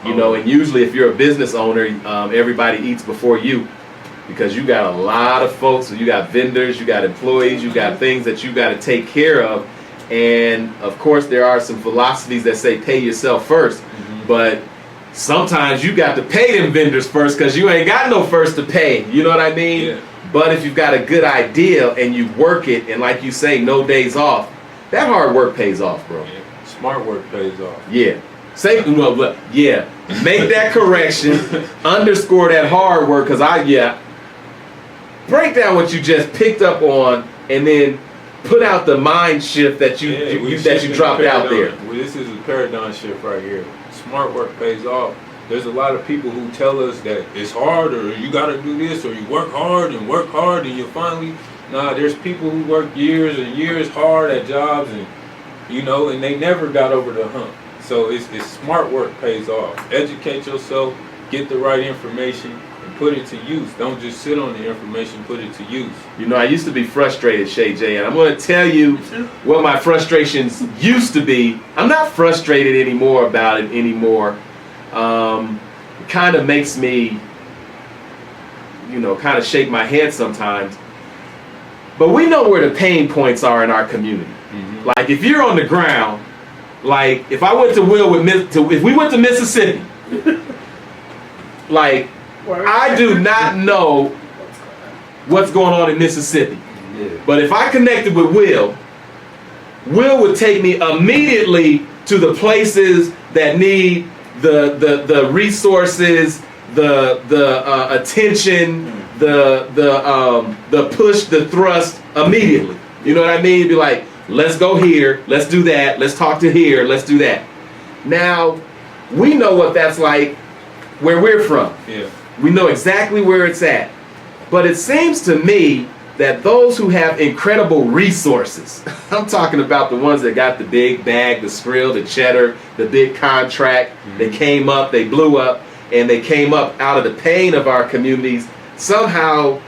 Speaker 2: You know, and usually if you're a business owner, everybody eats before you. Because you got a lot of folks, you got vendors, you got employees, you got things that you got to take care of. And of course, there are some philosophies that say pay yourself first. But sometimes you got to pay them vendors first because you ain't got no first to pay. You know what I mean?
Speaker 3: Yeah.
Speaker 2: But if you've got a good idea and you work it, and like you say, no days off, that hard work pays off, bro.
Speaker 3: Yeah. Smart work pays off.
Speaker 2: Yeah. Say, well, yeah. Make that correction. Underscore that hard work because break down what you just picked up on, and then put out the mind shift that you dropped out there.
Speaker 3: Well, this is a paradigm shift right here. Smart work pays off. There's a lot of people who tell us that it's hard, or you got to do this, or you work hard, and you finally. Nah, there's people who work years and years hard at jobs, and and they never got over the hump. So it's smart work pays off. Educate yourself, get the right information, and put it to use. Don't just sit on the information, put it to use.
Speaker 2: You know, I used to be frustrated, Shay J, and I'm going to tell you what my frustrations used to be. I'm not frustrated anymore about it anymore. It kind of makes me, kind of shake my head sometimes. But we know where the pain points are in our community. Like if you're on the ground Like if I went to Will if we went to Mississippi, like I do not know what's going on in Mississippi.
Speaker 4: Yeah.
Speaker 2: But if I connected with Will would take me immediately to the places that need the resources, the attention, the push, the thrust immediately. You know what I mean? Be like, let's go here, let's do that, let's talk to here, let's do that. Now, we know what that's like where we're from.
Speaker 3: Yeah.
Speaker 2: We know exactly where it's at. But it seems to me that those who have incredible resources, I'm talking about the ones that got the big bag, the skrill, the cheddar, the big contract, they came up, they blew up, and they came up out of the pain of our communities, somehow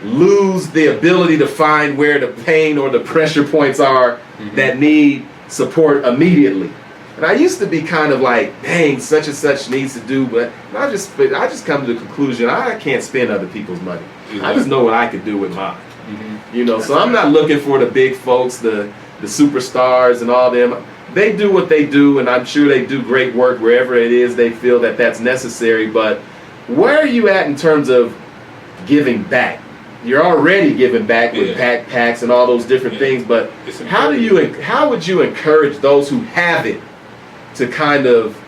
Speaker 2: lose the ability to find where the pain or the pressure points are that need support immediately. And I used to be kind of like, dang, such and such needs to do, but I just come to the conclusion, I can't spend other people's money. I just know what I could do with mine. You know, so I'm not looking for the big folks, the superstars and all them. They do what they do, and I'm sure they do great work wherever it is they feel that that's necessary. But where are you at in terms of giving back? You're already giving back with backpacks and all those different things, but how would you encourage those who have it to kind of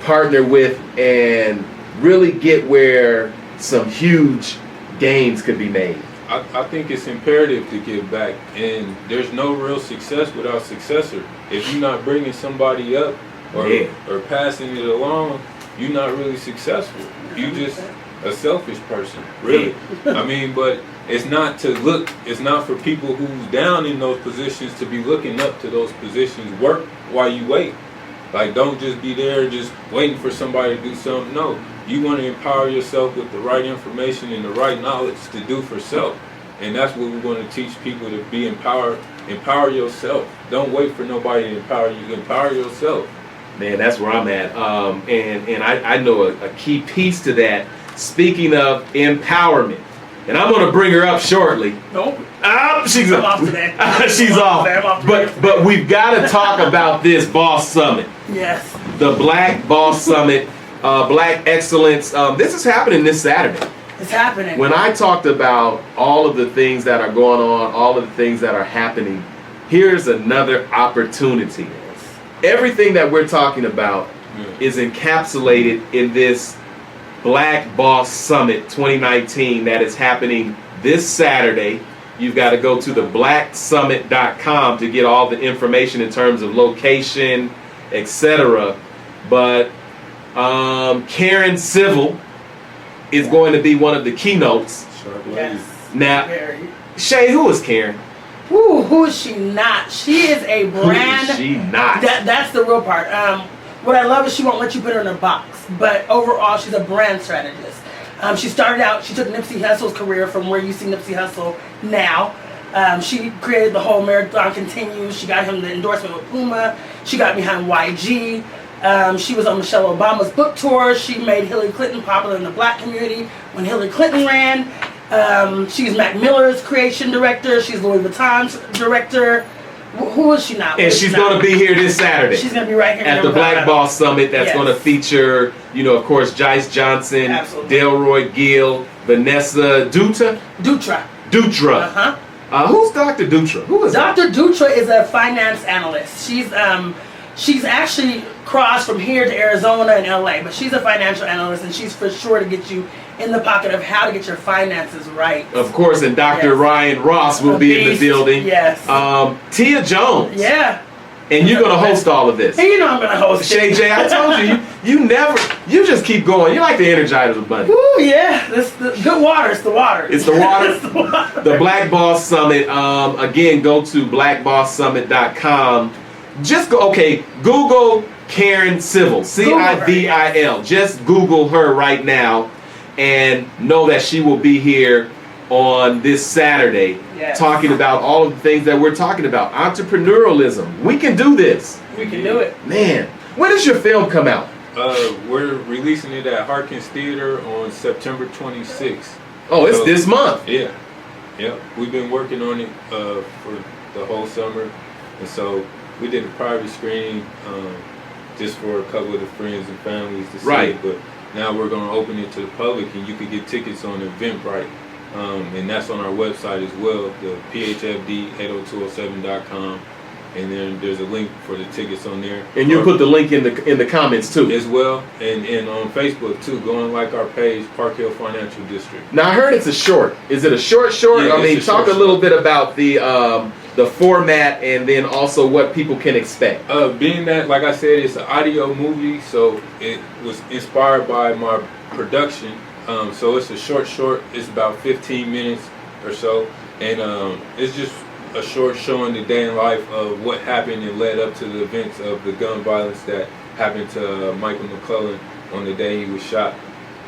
Speaker 2: partner with and really get where some huge gains could be made?
Speaker 3: I think it's imperative to give back, and there's no real success without successor. If you're not bringing somebody up or passing it along, you're not really successful. You just a selfish person, really. I mean, but it's not for people who's down in those positions to be looking up to those positions. Work while you wait. Like, don't just be there just waiting for somebody to do something. No, you want to empower yourself with the right information and the right knowledge to do for self. And that's what we want to teach people, to be empowered. Empower yourself. Don't wait for nobody to empower you. Empower yourself.
Speaker 2: Man, that's where I'm at. And I know a key piece to that. Speaking of empowerment, and I'm going to bring her up shortly.
Speaker 5: Nope.
Speaker 2: She's
Speaker 5: off today.
Speaker 2: She's off. But we've got to talk about this Boss Summit.
Speaker 5: Yes.
Speaker 2: The Black Boss Summit, Black Excellence. This is happening this Saturday.
Speaker 5: It's happening.
Speaker 2: When I talked about all of the things that are going on, all of the things that are happening, here's another opportunity. Everything that we're talking about is encapsulated in this Black Boss Summit 2019 that is happening this Saturday. You've got to go to the blacksummit.com to get all the information in terms of location, etc. But Karen Civil is going to be one of the keynotes.
Speaker 5: Yes.
Speaker 2: Now,
Speaker 5: Very.
Speaker 2: Shay, who is Karen?
Speaker 5: Ooh, who is she not? She is a brand.
Speaker 2: Who is she not?
Speaker 5: That's the real part. What I love is she won't let you put her in a box, but overall she's a brand strategist. She started out, she took Nipsey Hussle's career from where you see Nipsey Hussle now. She created the whole Marathon Continues. She got him the endorsement with Puma. She got behind YG. She was on Michelle Obama's book tour. She made Hillary Clinton popular in the black community when Hillary Clinton ran. She's Mac Miller's creation director. She's Louis Vuitton's director. Who is she not?
Speaker 2: And she's going to be here this Saturday.
Speaker 5: She's going to be right here
Speaker 2: at the Black Boss Summit. That's
Speaker 5: Yes.
Speaker 2: going to feature, of course, Jice Johnson,
Speaker 5: Absolutely.
Speaker 2: Delroy Gill, Vanessa
Speaker 5: Dutra.
Speaker 2: Dutra. Who's Dr. Dutra? Who is
Speaker 5: Dr. Dutra is a finance analyst. She's actually crossed from here to Arizona and LA, but she's a financial analyst, and she's for sure to get you in the pocket of how to get your finances right.
Speaker 2: Of course, and Dr.
Speaker 5: Yes.
Speaker 2: You will
Speaker 5: The
Speaker 2: be in the
Speaker 5: beast.
Speaker 2: building.
Speaker 5: Yes.
Speaker 2: Tia Jones.
Speaker 5: Yeah.
Speaker 2: And you're going to host all of this.
Speaker 5: Hey, you know I'm going to host
Speaker 2: Shay
Speaker 5: it.
Speaker 2: J, I told you just keep going. You like the Energizer Bunny.
Speaker 5: Ooh, yeah. This the good water. It's the water.
Speaker 2: It's the water.
Speaker 5: It's the water.
Speaker 2: The Black Boss Summit. Again, go to blackbosssummit.com. Just go, Google Karen Civil, Civil. Just Google her right now and know that she will be here on this Saturday talking about all of the things that we're talking about. Entrepreneurialism. We can do this.
Speaker 5: We can do it.
Speaker 2: Man, when does your film come out?
Speaker 3: We're releasing it at Harkins Theater on September 26th.
Speaker 2: Oh, it's this month.
Speaker 3: Yeah. We've been working on it for the whole summer, and so we did a private screening just for a couple of the friends and families to see
Speaker 2: Right.
Speaker 3: it. But now we're going to open it to the public, and you can get tickets on Eventbrite. And that's on our website as well, the phfd80207.com. And then there's a link for the tickets on there.
Speaker 2: And you put the link in the comments too.
Speaker 3: As well, and on Facebook too. Go and like our page, Park Hill Financial District.
Speaker 2: Now I heard it's a short. Is it a short?
Speaker 3: Yeah,
Speaker 2: I mean,
Speaker 3: it's a
Speaker 2: talk
Speaker 3: short
Speaker 2: a little bit about the format and then also what people can expect.
Speaker 3: Being that, like I said, it's an audio movie, so it was inspired by my production. So it's a short. It's about 15 minutes or so, and it's just a short showing the day in life of what happened and led up to the events of the gun violence that happened to Michael McClellan on the day he was shot.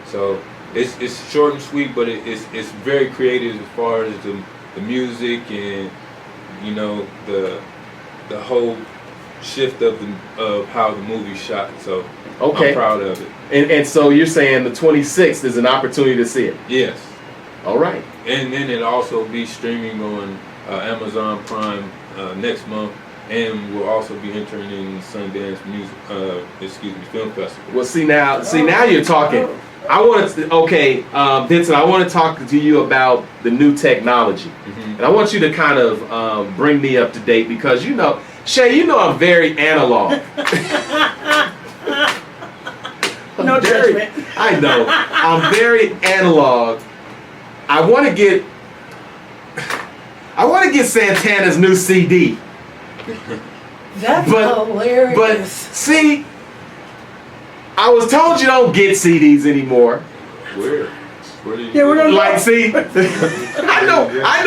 Speaker 3: So it's short and sweet, but it's very creative as far as the music and the whole shift of how the movie shot. So
Speaker 2: Okay.
Speaker 3: I'm proud of it.
Speaker 2: And so you're saying the 26th is an opportunity to see it.
Speaker 3: Yes.
Speaker 2: All right.
Speaker 3: And then it'll also be streaming on Amazon Prime next month, and we'll also be entering in Sundance Film Festival.
Speaker 2: Well, see now you're talking. I want to. Okay, Vincent, I want to talk to you about the new technology, and I want you to kind of bring me up to date because Shay, I'm very analog.
Speaker 5: No judgment.
Speaker 2: I know. I'm very analog. I want to get Santana's new CD.
Speaker 5: That's
Speaker 2: But
Speaker 5: hilarious.
Speaker 2: see, I was told you don't get CDs anymore.
Speaker 3: Where do you
Speaker 5: Yeah, we're gonna
Speaker 2: Like, see, I know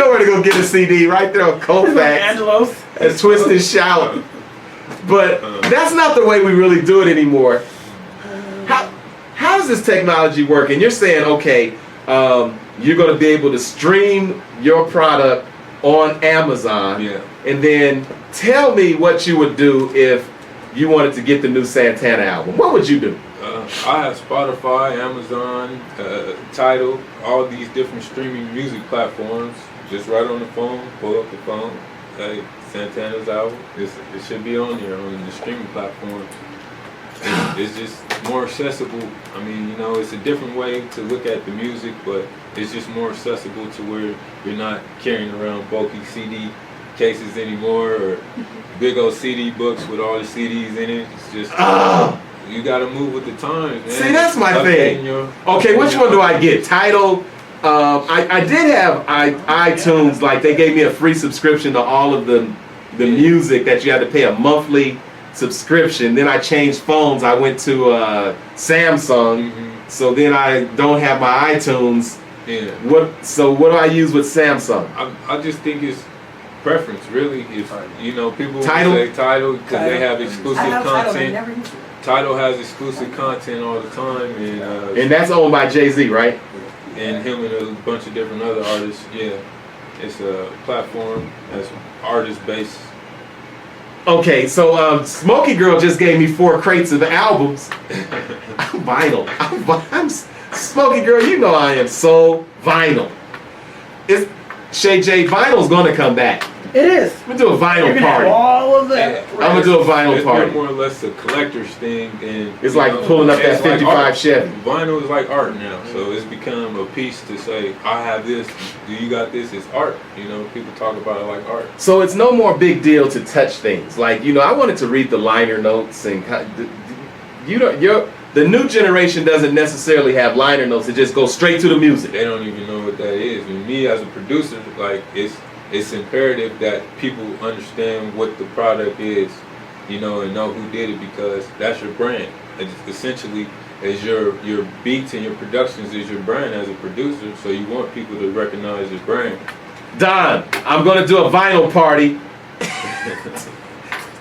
Speaker 2: where to go get a CD right there on Colfax
Speaker 5: Angelos.
Speaker 2: and Twist and Shout. But that's not the way we really do it anymore. How does this technology work? And you're saying, okay, you're going to be able to stream your product on Amazon.
Speaker 3: Yeah.
Speaker 2: And then tell me what you would do if you wanted to get the new Santana album. What would you do?
Speaker 3: I have Spotify, Amazon, Tidal, all these different streaming music platforms. Just right on the phone, pull up the phone. Hey, Santana's album. It should be on there on the streaming platform. It's just more accessible. I mean, it's a different way to look at the music, but it's just more accessible to where you're not carrying around bulky CD cases anymore or big old CD books with all the CDs in it. It's just you gotta move with the times, man.
Speaker 2: See, that's my thing. Okay, which one do I get? Tidal. I did have iTunes. Like they gave me a free subscription to all of the music that you had to pay a monthly subscription. Then I changed phones. I went to Samsung. So then I don't have my iTunes.
Speaker 3: Yeah.
Speaker 2: What do I use with Samsung?
Speaker 3: I just think it's preference, really. If people would
Speaker 2: Tidal?
Speaker 3: say Tidal because they have exclusive
Speaker 5: I have Tidal, but
Speaker 3: content.
Speaker 5: never used it.
Speaker 3: Tidal has exclusive content all the time,
Speaker 2: And that's owned by Jay-Z, right?
Speaker 3: and him and a bunch of different other artists. Yeah, it's a platform that's artist based.
Speaker 2: Okay, so Smokey Girl just gave me 4 crates of albums. I'm vinyl. I'm Smokey Girl. I am so vinyl. Shay J, vinyl's gonna come back.
Speaker 5: It is.
Speaker 2: I'm gonna do a vinyl
Speaker 5: You're gonna have
Speaker 2: party.
Speaker 5: all of that.
Speaker 2: I'm gonna do a vinyl
Speaker 3: It's
Speaker 2: party.
Speaker 3: more or less a collector's thing, and
Speaker 2: It's like pulling up that
Speaker 3: it's like
Speaker 2: 55
Speaker 3: art.
Speaker 2: Chevy.
Speaker 3: Vinyl is like art now, so it's become a piece to say, I have this. Do you got this? It's art. People talk about it like art.
Speaker 2: So it's no more big deal to touch things. Like I wanted to read the liner notes and the new generation doesn't necessarily have liner notes. It just goes straight to the music.
Speaker 3: They don't even know what that is. And me as a producer, like it's imperative that people understand what the product is, and know who did it, because that's your brand. It's essentially, as your beats and your productions is your brand as a producer. So you want people to recognize your brand.
Speaker 2: Don, I'm gonna do a vinyl party.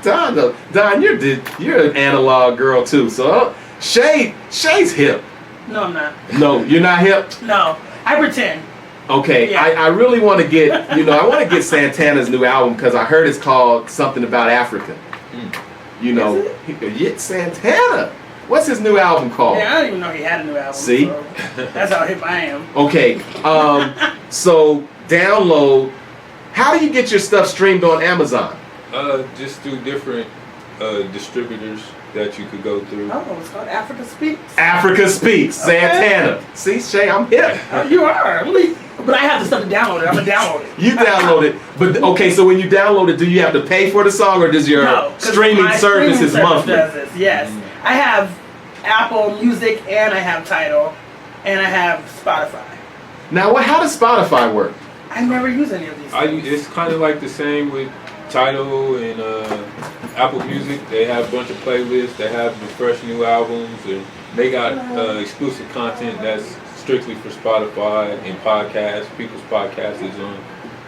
Speaker 2: Don, you're an analog girl too. So Shay's hip.
Speaker 5: No, I'm not.
Speaker 2: No, you're not hip.
Speaker 5: No, I pretend.
Speaker 2: Okay,
Speaker 5: Yeah.
Speaker 2: I really want to get I want to get Santana's new album because I heard it's called something about Africa. Santana. What's his new album called?
Speaker 5: Yeah, I didn't even know he had a new album.
Speaker 2: See?
Speaker 5: So that's how hip I am.
Speaker 2: Okay, so download. How do you get your stuff streamed on Amazon?
Speaker 3: Just through different distributors that you could go through.
Speaker 5: Oh, it's called Africa Speaks.
Speaker 2: Africa Speaks,
Speaker 5: Okay.
Speaker 2: Santana. See, Shay, I'm hip.
Speaker 5: Oh, you are. Really? But I have the stuff to download it. I'm going to download it.
Speaker 2: You download it, but okay. So when you download it, do you have to pay for the song, or does your
Speaker 5: No, 'cause
Speaker 2: streaming
Speaker 5: my
Speaker 2: service
Speaker 5: streaming
Speaker 2: is
Speaker 5: service
Speaker 2: monthly?
Speaker 5: does this, yes. I have Apple Music, and I have Tidal, and I have Spotify.
Speaker 2: Now, how does Spotify work?
Speaker 5: I never use any of these things.
Speaker 3: It's kind of like the same with Tidal and Apple Music. They have a bunch of playlists. They have the fresh new albums, and they got exclusive content that's strictly for Spotify and podcasts. People's podcasts is on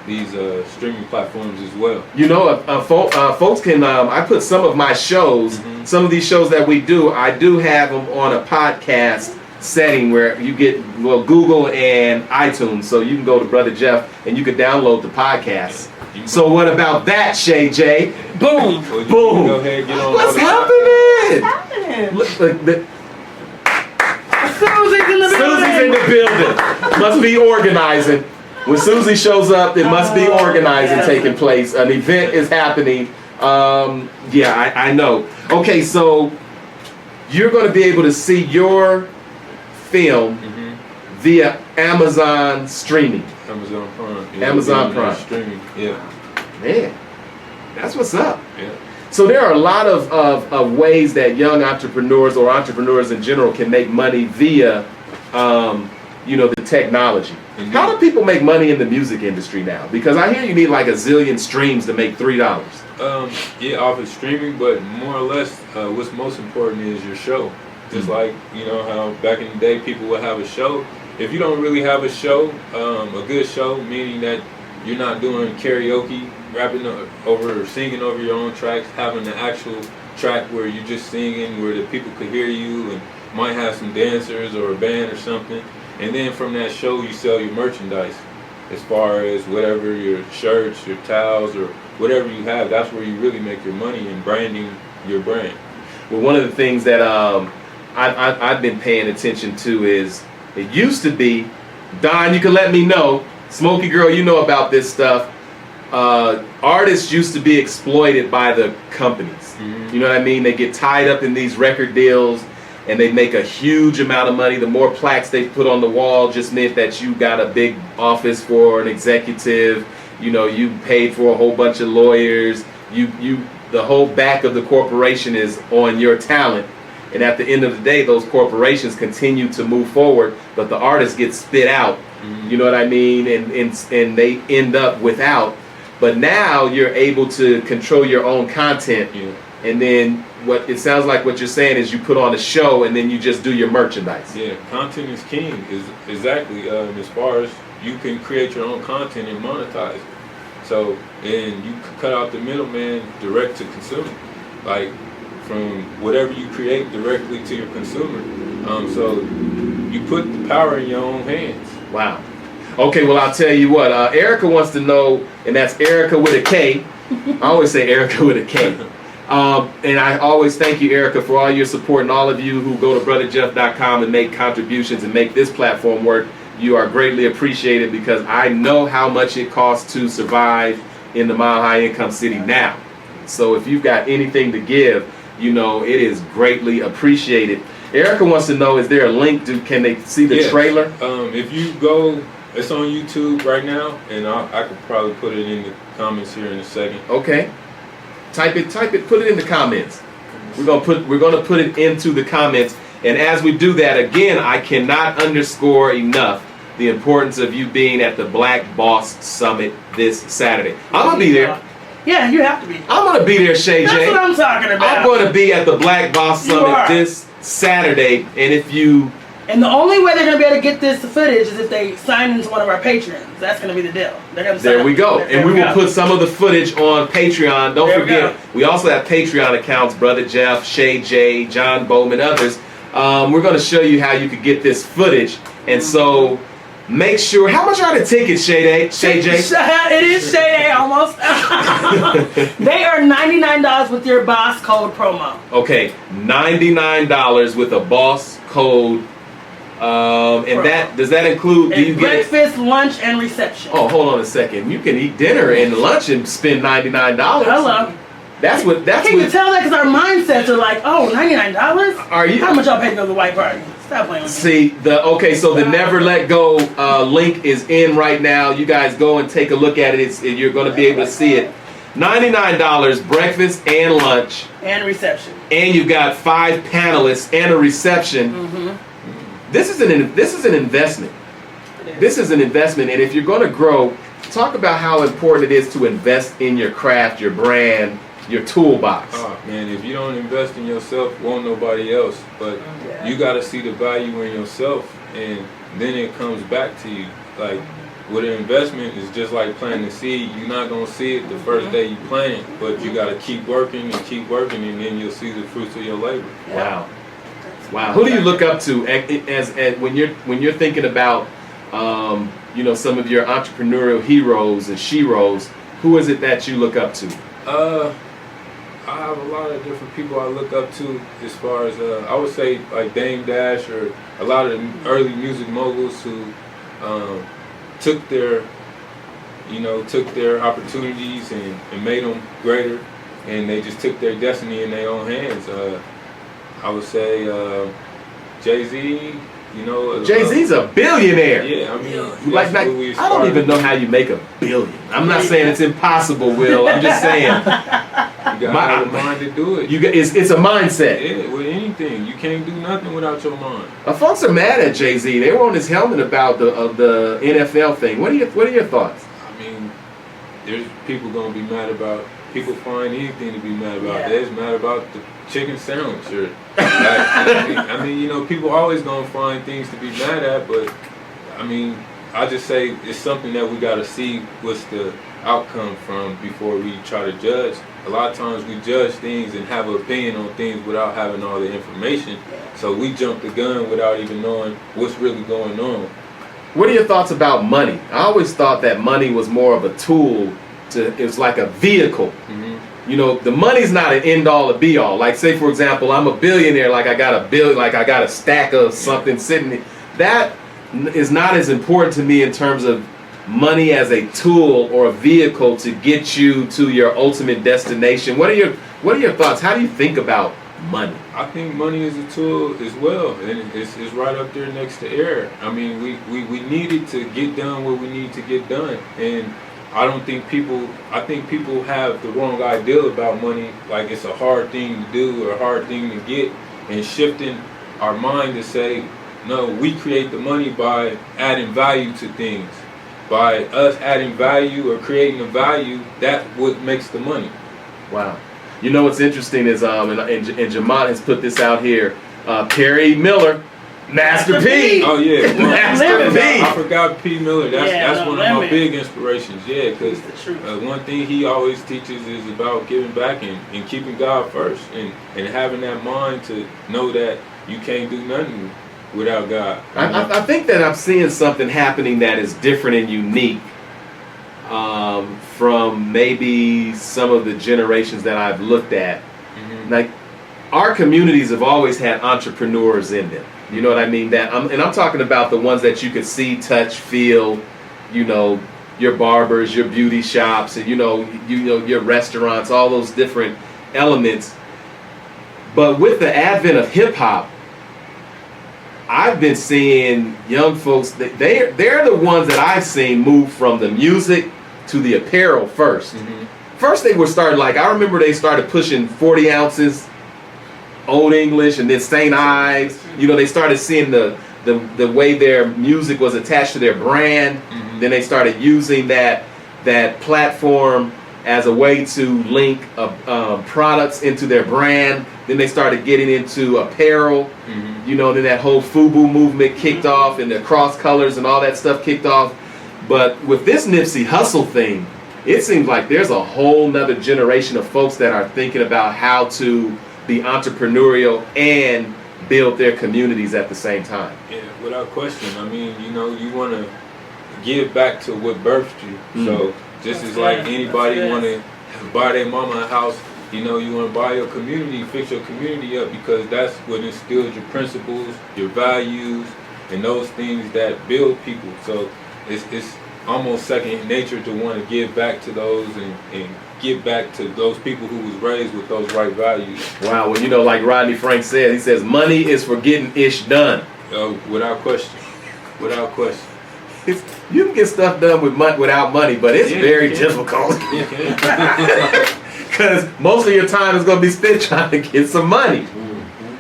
Speaker 3: these streaming platforms as well.
Speaker 2: You know, folks can. I put some of my shows, some of these shows that we do. I do have them on a podcast setting where you get Google and iTunes, so you can go to Brother Jeff and you can download the podcast. So what about that, Shay J?
Speaker 5: Boom!
Speaker 3: Well, you
Speaker 2: Boom!
Speaker 3: can go ahead and get on
Speaker 2: What's
Speaker 3: other-
Speaker 2: happening? Look,
Speaker 5: Susie's in the
Speaker 2: Susie's in
Speaker 5: building!
Speaker 2: the building. Must be organizing. When Susie shows up, it must be organizing
Speaker 5: yes.
Speaker 2: taking place. An event is happening. Yeah, I know. Okay, so you're going to be able to see your film via Amazon streaming.
Speaker 3: Amazon Prime. Yeah,
Speaker 2: Amazon
Speaker 3: we're doing
Speaker 2: Prime.
Speaker 3: streaming. Yeah.
Speaker 2: Man, that's what's up.
Speaker 3: Yeah.
Speaker 2: So there are a lot of ways that young entrepreneurs or entrepreneurs in general can make money via, the technology.
Speaker 3: Mhm.
Speaker 2: How do people make money in the music industry now? Because I hear you need like a zillion streams to make $3.
Speaker 3: Yeah, off of streaming, but more or less, what's most important is your show. Just like, how back in the day people would have a show. If you don't really have a show, a good show, meaning that you're not doing karaoke, rapping over or singing over your own tracks, having an actual track where you're just singing, where the people could hear you and might have some dancers or a band or something. And then from that show, you sell your merchandise. As far as whatever, your shirts, your towels, or whatever you have, that's where you really make your money in branding your brand.
Speaker 2: Well, one of the things that I've been paying attention to is it used to be, Don, you can let me know, Smokey Girl, you know about this stuff. Artists used to be exploited by the companies. You know what I mean? They get tied up in these record deals and they make a huge amount of money. The more plaques they put on the wall just meant that you got a big office for an executive. You paid for a whole bunch of lawyers. The whole back of the corporation is on your talent. And at the end of the day, those corporations continue to move forward, but the artist gets spit out. You know what I mean? And they end up without. But now you're able to control your own content.
Speaker 3: Yeah.
Speaker 2: And then what it sounds like what you're saying is you put on a show and then you just do your merchandise.
Speaker 3: Yeah, content is king. Is exactly as far as you can create your own content and monetize it. So, and you can cut out the middleman, direct to consumer, like from whatever you create directly to your consumer. So you put the power in your own hands.
Speaker 2: Wow. Okay, well, I'll tell you what. Erica wants to know, and that's Erica with a K. I always say Erica with a K. And I always thank you, Erica, for all your support, and all of you who go to brotherjeff.com and make contributions and make this platform work. You are greatly appreciated because I know how much it costs to survive in the Mile High Income City now. So if you've got anything to give, it is greatly appreciated. Erica wants to know, is there a link? Can they see the trailer?
Speaker 3: If you go, it's on YouTube right now, and I could probably put it in the comments here in a second.
Speaker 2: Okay. Type it, put it in the comments. We're gonna put it into the comments. And as we do that, again, I cannot underscore enough the importance of you being at the Black Boss Summit this Saturday. I'm gonna be there.
Speaker 5: Yeah, you have to be.
Speaker 2: I'm gonna be there, Shay J.
Speaker 5: That's what I'm talking about.
Speaker 2: I'm gonna be at the Black Boss
Speaker 5: You
Speaker 2: Summit
Speaker 5: are.
Speaker 2: this Saturday, and if you
Speaker 5: And the only way they're going to be able to get this footage is if they sign into one of our patrons. That's going to be the deal. They're going to
Speaker 2: There we go. And we will put some of the footage on Patreon. Don't
Speaker 5: There we
Speaker 2: forget,
Speaker 5: go.
Speaker 2: we also have Patreon accounts, Brother Jeff, Shay J, John Bowman, others. We're going to show you how you could get this footage. And so make sure, how much are the tickets, Shay J?
Speaker 5: It is Shay almost. They are $99 with your boss code promo.
Speaker 2: Okay, $99 with a boss code And that does that include? Do you get
Speaker 5: breakfast, lunch, and reception?
Speaker 2: Oh, hold on a second. You can eat dinner and lunch and spend $99.
Speaker 5: Hello.
Speaker 2: That's what. That's
Speaker 5: Can you
Speaker 2: what.
Speaker 5: tell that? Because our mindsets are like, oh, $99?
Speaker 2: Are you?
Speaker 5: How much y'all pay to go to the white party? Stop playing with me.
Speaker 2: See so the Never Let Go link is in right now. You guys go and take a look at it. You're going to be able to see it. $99, breakfast and lunch,
Speaker 5: And reception.
Speaker 2: and you've got 5 panelists and a reception.
Speaker 5: Mm-hmm.
Speaker 2: This is an investment. This is an investment, and if you're going to grow, talk about how important it is to invest in your craft, your brand, your toolbox.
Speaker 3: Oh, man, if you don't invest in yourself, won't nobody else. But you got to see the value in yourself, and then it comes back to you. Like, with an investment, it's just like planting a seed. You're not going to see it the first day you plant it, but you got to keep working, and then you'll see the fruits of your labor.
Speaker 2: Wow. Wow. Who do you look up to as when you're thinking about some of your entrepreneurial heroes and sheroes? Who is it that you look up to?
Speaker 3: I have a lot of different people I look up to as far as I would say like Dame Dash or a lot of the early music moguls who took their opportunities and made them greater, and they just took their destiny in their own hands. I would say Jay-Z.
Speaker 2: Jay-Z's a billionaire.
Speaker 3: Yeah, I mean,
Speaker 2: Like,
Speaker 3: that's what we
Speaker 2: I don't
Speaker 3: aspire
Speaker 2: even
Speaker 3: to.
Speaker 2: know how you make $1 billion. I'm not saying it's impossible, Will. I'm just saying
Speaker 3: You got to have the mind to do it.
Speaker 2: it's a mindset.
Speaker 3: Yeah, with anything, you can't do nothing without your mind.
Speaker 2: Folks are mad at Jay-Z. They were on his helmet about the NFL thing. What are your thoughts?
Speaker 3: I mean, there's people gonna be mad about. People find anything to be mad about.
Speaker 5: Yeah.
Speaker 3: They're mad about the chicken sandwich, or I mean, people always gonna find things to be mad at. But I mean, I just say it's something that we gotta see what's the outcome from before we try to judge. A lot of times we judge things and have an opinion on things without having all the information. So we jump the gun without even knowing what's really going on.
Speaker 2: What are your thoughts about money? I always thought that money was more of a tool. It's like a vehicle.
Speaker 3: Mm-hmm.
Speaker 2: The money's not an end all or be all. Like, say for example, I'm a billionaire. Like I got a stack of something sitting there. That is not as important to me in terms of money as a tool or a vehicle to get you to your ultimate destination. What are your thoughts? How do you think about money?
Speaker 3: I think money is a tool as well, and it's right up there next to air. I mean, we needed to get done what we need to get done, and I think people have the wrong idea about money, like it's a hard thing to do or a hard thing to get, and shifting our mind to say, no, we create the money by adding value to things. By us adding value or creating a value, that's what makes the money.
Speaker 2: Wow. What's interesting is, and Jamont has put this out here, Perry Miller, Master P.
Speaker 3: Oh yeah,
Speaker 2: Master P.
Speaker 3: I forgot P. Miller. That's one of my
Speaker 5: limit.
Speaker 3: big inspirations. Yeah, because
Speaker 5: He's the truth.
Speaker 3: one thing he always teaches is about giving back and keeping God first, and having that mind to know that you can't do nothing without God.
Speaker 2: I think that I'm seeing something happening that is different and unique from maybe some of the generations that I've looked at.
Speaker 3: Mm-hmm.
Speaker 2: Like, our communities have always had entrepreneurs in them. You know what I mean? I'm talking about the ones that you could see, touch, feel. Your barbers, your beauty shops, and your restaurants, all those different elements. But with the advent of hip hop, I've been seeing young folks that they're the ones that I've seen move from the music to the apparel first.
Speaker 3: Mm-hmm.
Speaker 2: First they were starting, like, I remember they started pushing 40 ounces, Old English, and then St. Ives. They started seeing the way their music was attached to their brand.
Speaker 3: Mm-hmm.
Speaker 2: Then they started using that platform as a way to link products into their brand. Then they started getting into apparel.
Speaker 3: Mm-hmm.
Speaker 2: Then that whole FUBU movement kicked off, and the cross colors and all that stuff kicked off. But with this Nipsey Hussle thing, it seems like there's a whole nother generation of folks that are thinking about how to be entrepreneurial and build their communities at the same time.
Speaker 3: Yeah, without question. I mean, you want to give back to what birthed you.
Speaker 2: Mm.
Speaker 3: So just as like anybody want to buy their mama a house, you want to buy your community, fix your community up, because that's what instills your principles, your values, and those things that build people. So it's almost second nature to want to give back to those and give back to those people who was raised with those right values.
Speaker 2: Wow, well, you know, like Rodney Frank said, he says, money is for getting ish done.
Speaker 3: Without question. Without question.
Speaker 2: You can get stuff done without money, but it's very difficult. Because most of your time is going to be spent trying to get some money.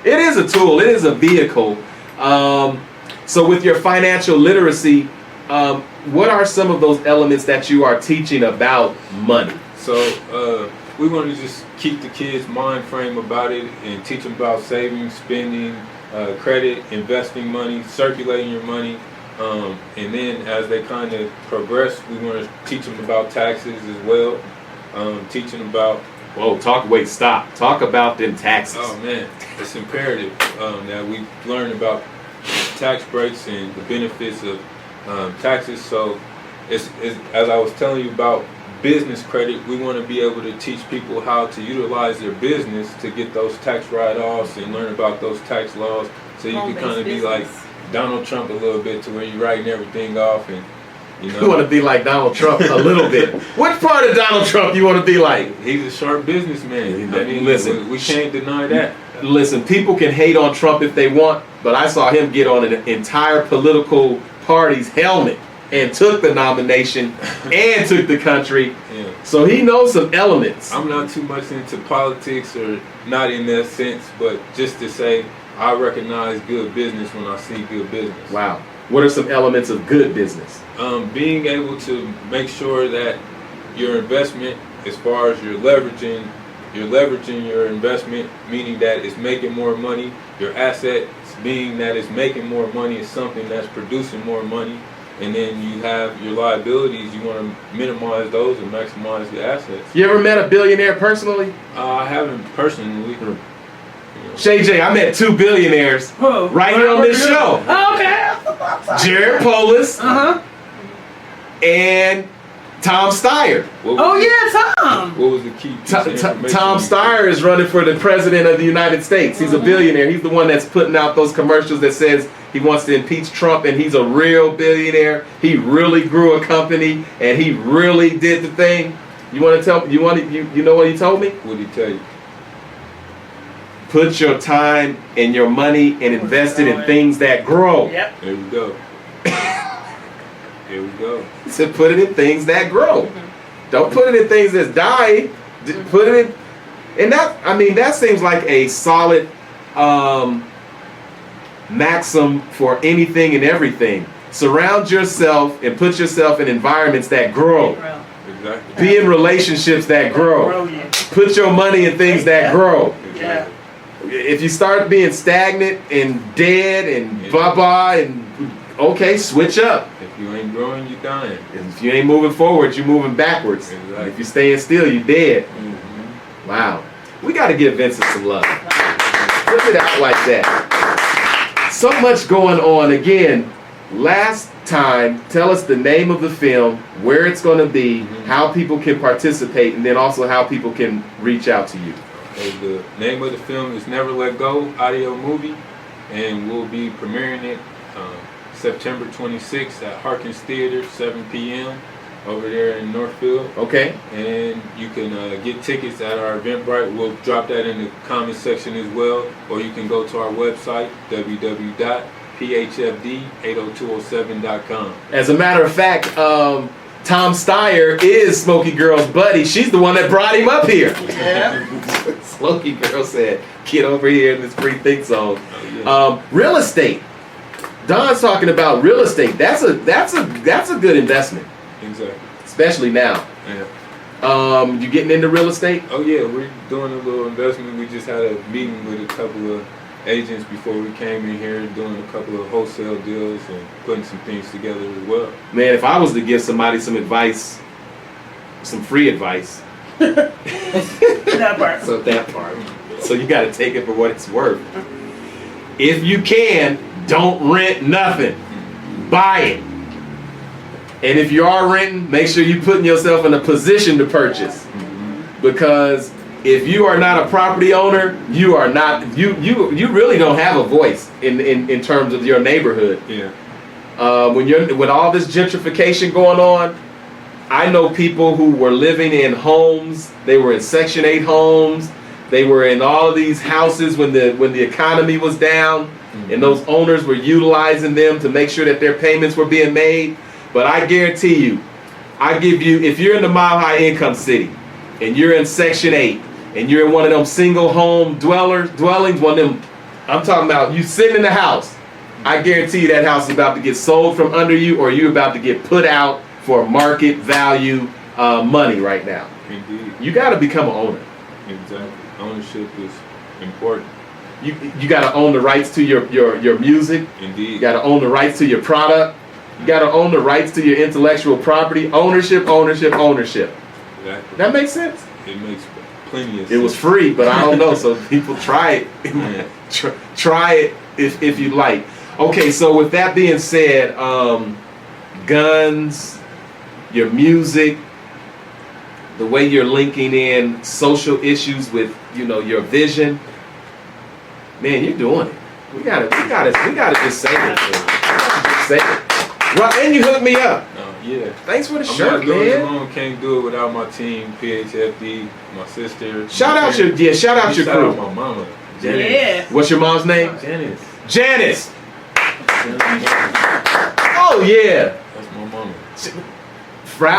Speaker 2: It is a tool. It is a vehicle. So with your financial literacy, what are some of those elements that you are teaching about money?
Speaker 3: So we want to just keep the kids' mind frame about it and teach them about saving, spending, credit, investing money, circulating your money. And then as they kind of progress, we want to teach them about taxes as well. Teaching about...
Speaker 2: Whoa, stop. Talk about them taxes.
Speaker 3: Oh man, it's imperative that we learn about tax breaks and the benefits of taxes. So it's as I was telling you about business credit, we want to be able to teach people how to utilize their business to get those tax write-offs and learn about those tax laws, so you can kind of be like Donald Trump a little bit, to where you're writing everything off. And
Speaker 2: you want to be like Donald Trump a little bit. What part of Donald Trump you want to be like?
Speaker 3: He's a sharp businessman. I mean,
Speaker 2: listen,
Speaker 3: we can't deny that.
Speaker 2: Listen, people can hate on Trump if they want, but I saw him get on an entire political party's helmet and took the nomination and took the country.
Speaker 3: Yeah.
Speaker 2: So he knows some elements.
Speaker 3: I'm not too much into politics, or not in that sense, but just to say I recognize good business when I see good business.
Speaker 2: Wow. What are some elements of good business?
Speaker 3: Being able to make sure that your investment, as far as you're leveraging your investment, meaning that it's making more money. Your assets, being that it's making more money, is something that's producing more money. And then you have your liabilities. You want to minimize those and maximize your assets.
Speaker 2: You ever met a billionaire personally?
Speaker 3: I haven't personally.
Speaker 2: Shay J, I met 2 billionaires right here on this show.
Speaker 5: Oh, okay.
Speaker 2: Jared Polis and Tom Steyer.
Speaker 5: Tom.
Speaker 3: What was the key?
Speaker 2: Tom Steyer is running for the president of the United States. He's a billionaire. He's the one that's putting out those commercials that says he wants to impeach Trump, and he's a real billionaire. He really grew a company, and he really did the thing. You want to tell? You know what he told me?
Speaker 3: What did he tell you?
Speaker 2: Put your time and your money and invest it in things that grow.
Speaker 5: Yep.
Speaker 3: There we go. Here we go.
Speaker 2: He said, put it in things that grow. Don't put it in things that's dying. Put it in, and that seems like a solid maxim for anything and everything. Surround yourself and put yourself in environments that grow.
Speaker 3: Exactly.
Speaker 2: Be in relationships that grow. Put your money in things that grow.
Speaker 5: Yeah.
Speaker 2: If you start being stagnant and dead and blah and okay, switch up.
Speaker 3: If you ain't growing, you dying.
Speaker 2: If you ain't moving forward, you're moving backwards.
Speaker 3: Exactly.
Speaker 2: If you're staying still, you're dead. Wow. We got to give Vincent some love. Put it out like that. So much going on. Again, last time, tell us the name of the film, where it's going to be, how people can participate, and then also how people can reach out to you.
Speaker 3: Okay, the name of the film is Never Let Go, audio movie, and we'll be premiering it September 26th at Harkins Theater, 7 p.m. over there in Northfield.
Speaker 2: Okay.
Speaker 3: And you can get tickets at our Eventbrite. We'll drop that in the comment section as well, or you can go to our website, www.phfd80207.com.
Speaker 2: As a matter of fact, Tom Steyer is Smokey Girl's buddy. She's the one that brought him up here.
Speaker 5: Yeah.
Speaker 2: Smokey Girl said, "Get over here in this free think zone."
Speaker 3: Oh, yeah.
Speaker 2: Real estate. Don's talking about real estate. That's a good investment,
Speaker 3: Exactly.
Speaker 2: especially now.
Speaker 3: Yeah.
Speaker 2: You getting into real estate?
Speaker 3: Oh yeah, we're doing a little investment. We just had a meeting with a couple of agents before we came in here, doing a couple of wholesale deals and putting some things together as well.
Speaker 2: Man, if I was to give somebody some advice, some free advice.
Speaker 5: That part.
Speaker 2: So that part. So you got to take it for what it's worth. If you can, don't rent nothing. Buy it. And if you are renting, make sure you're putting yourself in a position to purchase. Because If you are not a property owner, you are not you really don't have a voice in terms of your neighborhood.
Speaker 3: Yeah.
Speaker 2: With all this gentrification going on, I know people who were living in homes. They were in Section 8 homes. They were in all of these houses when the economy was down, and those owners were utilizing them to make sure that their payments were being made. But I guarantee you, if you're in the Mile High Income City, and you're in Section 8, and you're in one of them single home dwellings, one of them, I'm talking about you sitting in the house, I guarantee you that house is about to get sold from under you, or you're about to get put out for market value money right now.
Speaker 3: Indeed.
Speaker 2: You got to become an owner.
Speaker 3: Exactly. Ownership is important.
Speaker 2: You got to own the rights to your music.
Speaker 3: Indeed.
Speaker 2: You got to own the rights to your product. You got to own the rights to your intellectual property. Ownership.
Speaker 3: Exactly.
Speaker 2: That makes sense.
Speaker 3: It makes plenty of sense.
Speaker 2: It was free, but I don't know. So people try it. Try it if you like. Okay, so with that being said, guns, your music, the way you're linking in social issues with your vision, man, you're doing it. We gotta just say it. Just say it. Well, and you hooked me up.
Speaker 3: Yeah.
Speaker 2: Thanks for the
Speaker 3: I'm
Speaker 2: shirt,
Speaker 3: not doing it
Speaker 2: man.
Speaker 3: alone. Can't do it without my team, PHFD, my sister.
Speaker 2: Shout out your crew.
Speaker 3: Shout out my mama. Janice.
Speaker 5: Yeah.
Speaker 2: What's your mom's name? Janice. Oh yeah.
Speaker 3: That's my mama.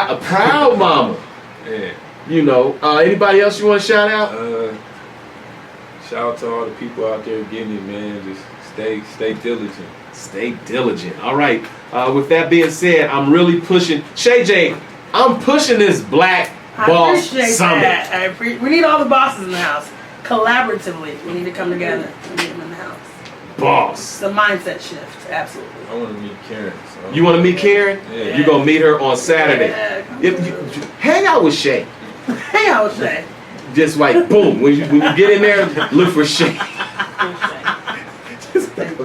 Speaker 2: A proud mama.
Speaker 3: Yeah.
Speaker 2: Anybody else you want to shout out?
Speaker 3: Shout out to all the people out there getting it, man. Just stay diligent.
Speaker 2: Stay diligent. All right. With that being said, I'm really pushing. Shay J, I'm pushing this Black Boss Summit.
Speaker 5: That. We need all the bosses in the house. Collaboratively, we need to come together and get them in the house.
Speaker 2: Boss.
Speaker 5: It's a mindset shift, absolutely.
Speaker 3: I want to meet Karen. So
Speaker 2: You want to meet Karen?
Speaker 3: Yeah.
Speaker 2: You're going to meet her on Saturday. Hang out with Shay.
Speaker 5: Hang out with Shay.
Speaker 2: Just like, boom. When you get in there, look for Shay.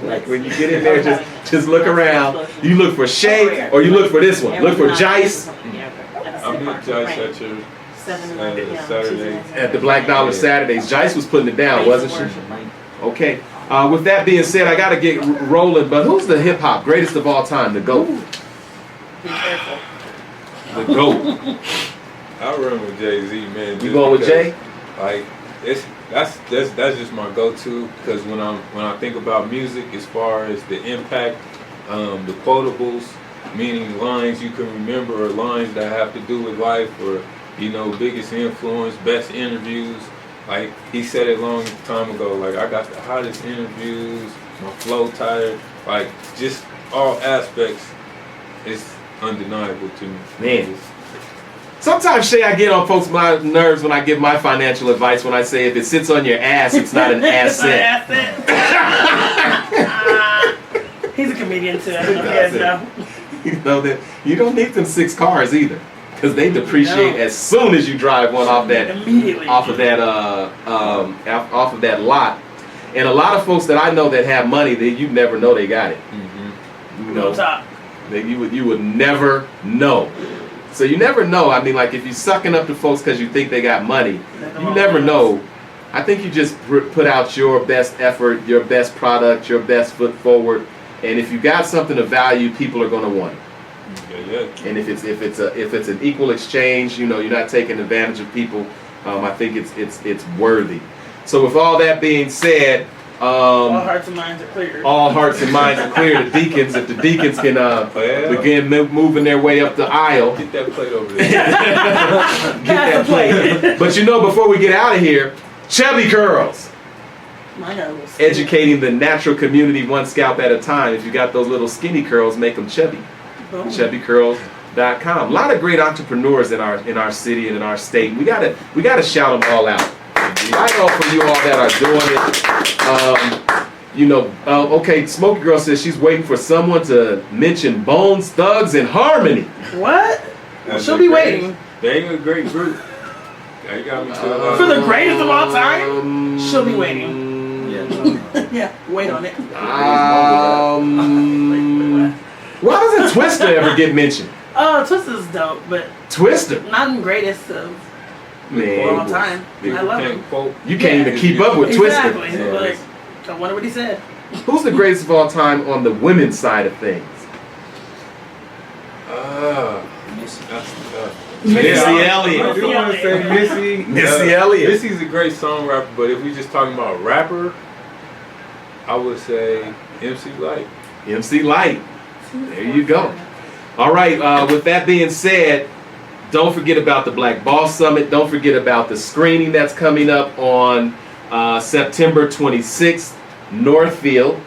Speaker 2: Like when you get in there, just look around. You look for Shay or you look for this one. Look for Jice.
Speaker 3: I met Jice at your Saturday.
Speaker 2: At the Black Dollar Saturdays. Jice was putting it down, wasn't she? Okay. With that being said, I got to get rolling. But who's the hip hop greatest of all time? The GOAT.
Speaker 5: Be careful.
Speaker 2: The GOAT.
Speaker 3: I run with Jay-Z, man.
Speaker 2: You going with Jay?
Speaker 3: Like that's just my go-to, because when I think about music, as far as the impact, the quotables, meaning lines you can remember or lines that have to do with life, or biggest influence, best interviews. Like he said it long time ago. Like I got the hottest interviews, my flow tighter, like just all aspects. It's undeniable to me.
Speaker 2: Man. Sometimes, Shay, I get on folks' nerves when I give my financial advice when I say if it sits on your ass, it's not an asset.
Speaker 5: He's a comedian too. I don't know if you guys know.
Speaker 2: That you don't need them 6 cars either, because they depreciate as soon as you drive one off of that lot. And a lot of folks that I know that have money, you never know they got it.
Speaker 3: Mm-hmm.
Speaker 5: Top.
Speaker 2: You would never know. So you never know. I mean, like if you're sucking up to folks because you think they got money, you never know. I think you just put out your best effort, your best product, your best foot forward, and if you got something of value, people are going to want it.
Speaker 3: Yeah.
Speaker 2: And if it's an equal exchange, you're not taking advantage of people. I think it's worthy. So with all that being said,
Speaker 5: all hearts and minds are clear.
Speaker 2: All hearts and minds are clear. The deacons, if the deacons can begin moving their way up the aisle.
Speaker 3: Get that plate over there.
Speaker 2: Get that plate. But before we get out of here, chubby curls.
Speaker 5: My God,
Speaker 2: Educating the natural community one scalp at a time. If you got those little skinny curls, make them chubby. ChubbyCurls.com. A lot of great entrepreneurs in our city and in our state. We gotta shout them all out. Right on for you all that are doing it. Okay, Smokey Girl says she's waiting for someone to mention Bones, Thugs, and Harmony.
Speaker 5: What? She'll be waiting.
Speaker 3: They ain't a great group. They got me
Speaker 5: for the greatest of all time? She'll be waiting. Yeah, wait on it.
Speaker 2: Why doesn't Twister ever get mentioned?
Speaker 5: Oh, Twister's dope, but
Speaker 2: Twister?
Speaker 5: not the greatest of.
Speaker 2: Man,
Speaker 5: Long time.
Speaker 3: People
Speaker 5: I love
Speaker 3: can't
Speaker 5: him.
Speaker 3: quote.
Speaker 2: you can't even keep up with
Speaker 5: Exactly.
Speaker 2: Twister.
Speaker 5: Like, I wonder what he said.
Speaker 2: Who's the greatest of all time on the women's side of things?
Speaker 4: Missy.
Speaker 2: Missy Elliott.
Speaker 3: I do want to say Missy.
Speaker 2: Missy Elliott.
Speaker 3: Missy's a great song rapper, but if we just talking about rapper, I would say MC Light.
Speaker 2: MC Light. There you go. All right. With that being said, don't forget about the Black Boss Summit. Don't forget about the screening that's coming up on September 26th, Northfield.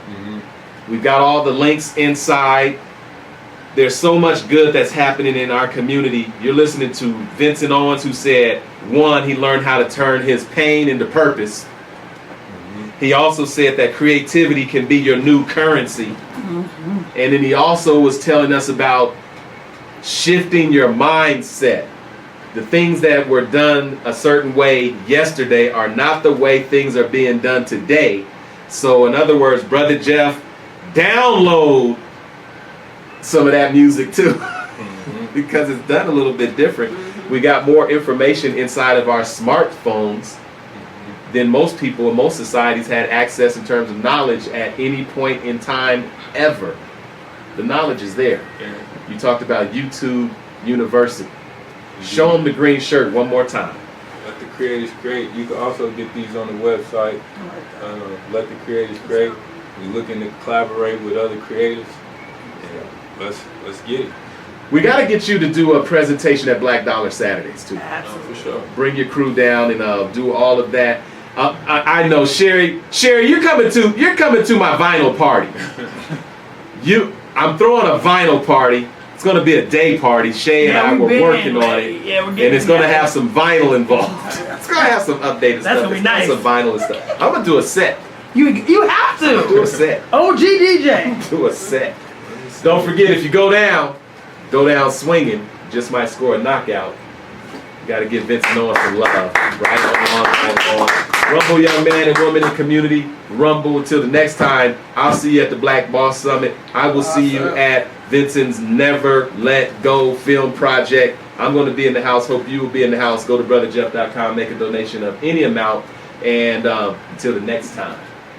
Speaker 2: We've got all the links inside. There's so much good that's happening in our community. You're listening to Vincent Owens, who said, one, he learned how to turn his pain into purpose. He also said that creativity can be your new currency. And then he also was telling us about shifting your mindset. The things that were done a certain way yesterday are not the way things are being done today. So in other words, Brother Jeff, download some of that music too. Because it's done a little bit different. We got more information inside of our smartphones than most people in most societies had access in terms of knowledge at any point in time ever. The knowledge is there. You talked about YouTube University. Show them the green shirt one more time.
Speaker 3: Let the Creators Create. You can also get these on the website. Let the Creators Create. We're looking to collaborate with other creators. Let's get it.
Speaker 2: We got to get you to do a presentation at Black Dollar Saturdays too.
Speaker 3: For sure.
Speaker 2: Bring your crew down and do all of that. I know, Sherry, you're coming to my vinyl party. I'm throwing a vinyl party. It's going to be a day party. Shay and I were working on it.
Speaker 5: Yeah, we're
Speaker 2: and
Speaker 5: getting
Speaker 2: it's going to have some vinyl involved. It's going to have some updated stuff.
Speaker 5: That's gonna be nice.
Speaker 2: Some vinyl and stuff. I'm going to do a set.
Speaker 5: You have to.
Speaker 2: Do a set.
Speaker 5: OG DJ.
Speaker 2: Do a set. Don't forget, if you go down swinging, just might score a knockout. You got to give Vincent Owens some love. Right on. Rumble, young man and woman in the community. Rumble until the next time. I'll see you at the Black Boss Summit. I will see you at Vincent's Never Let Go film project. I'm going to be in the house. Hope you will be in the house. Go to brotherjeff.com. Make a donation of any amount. And until the next time.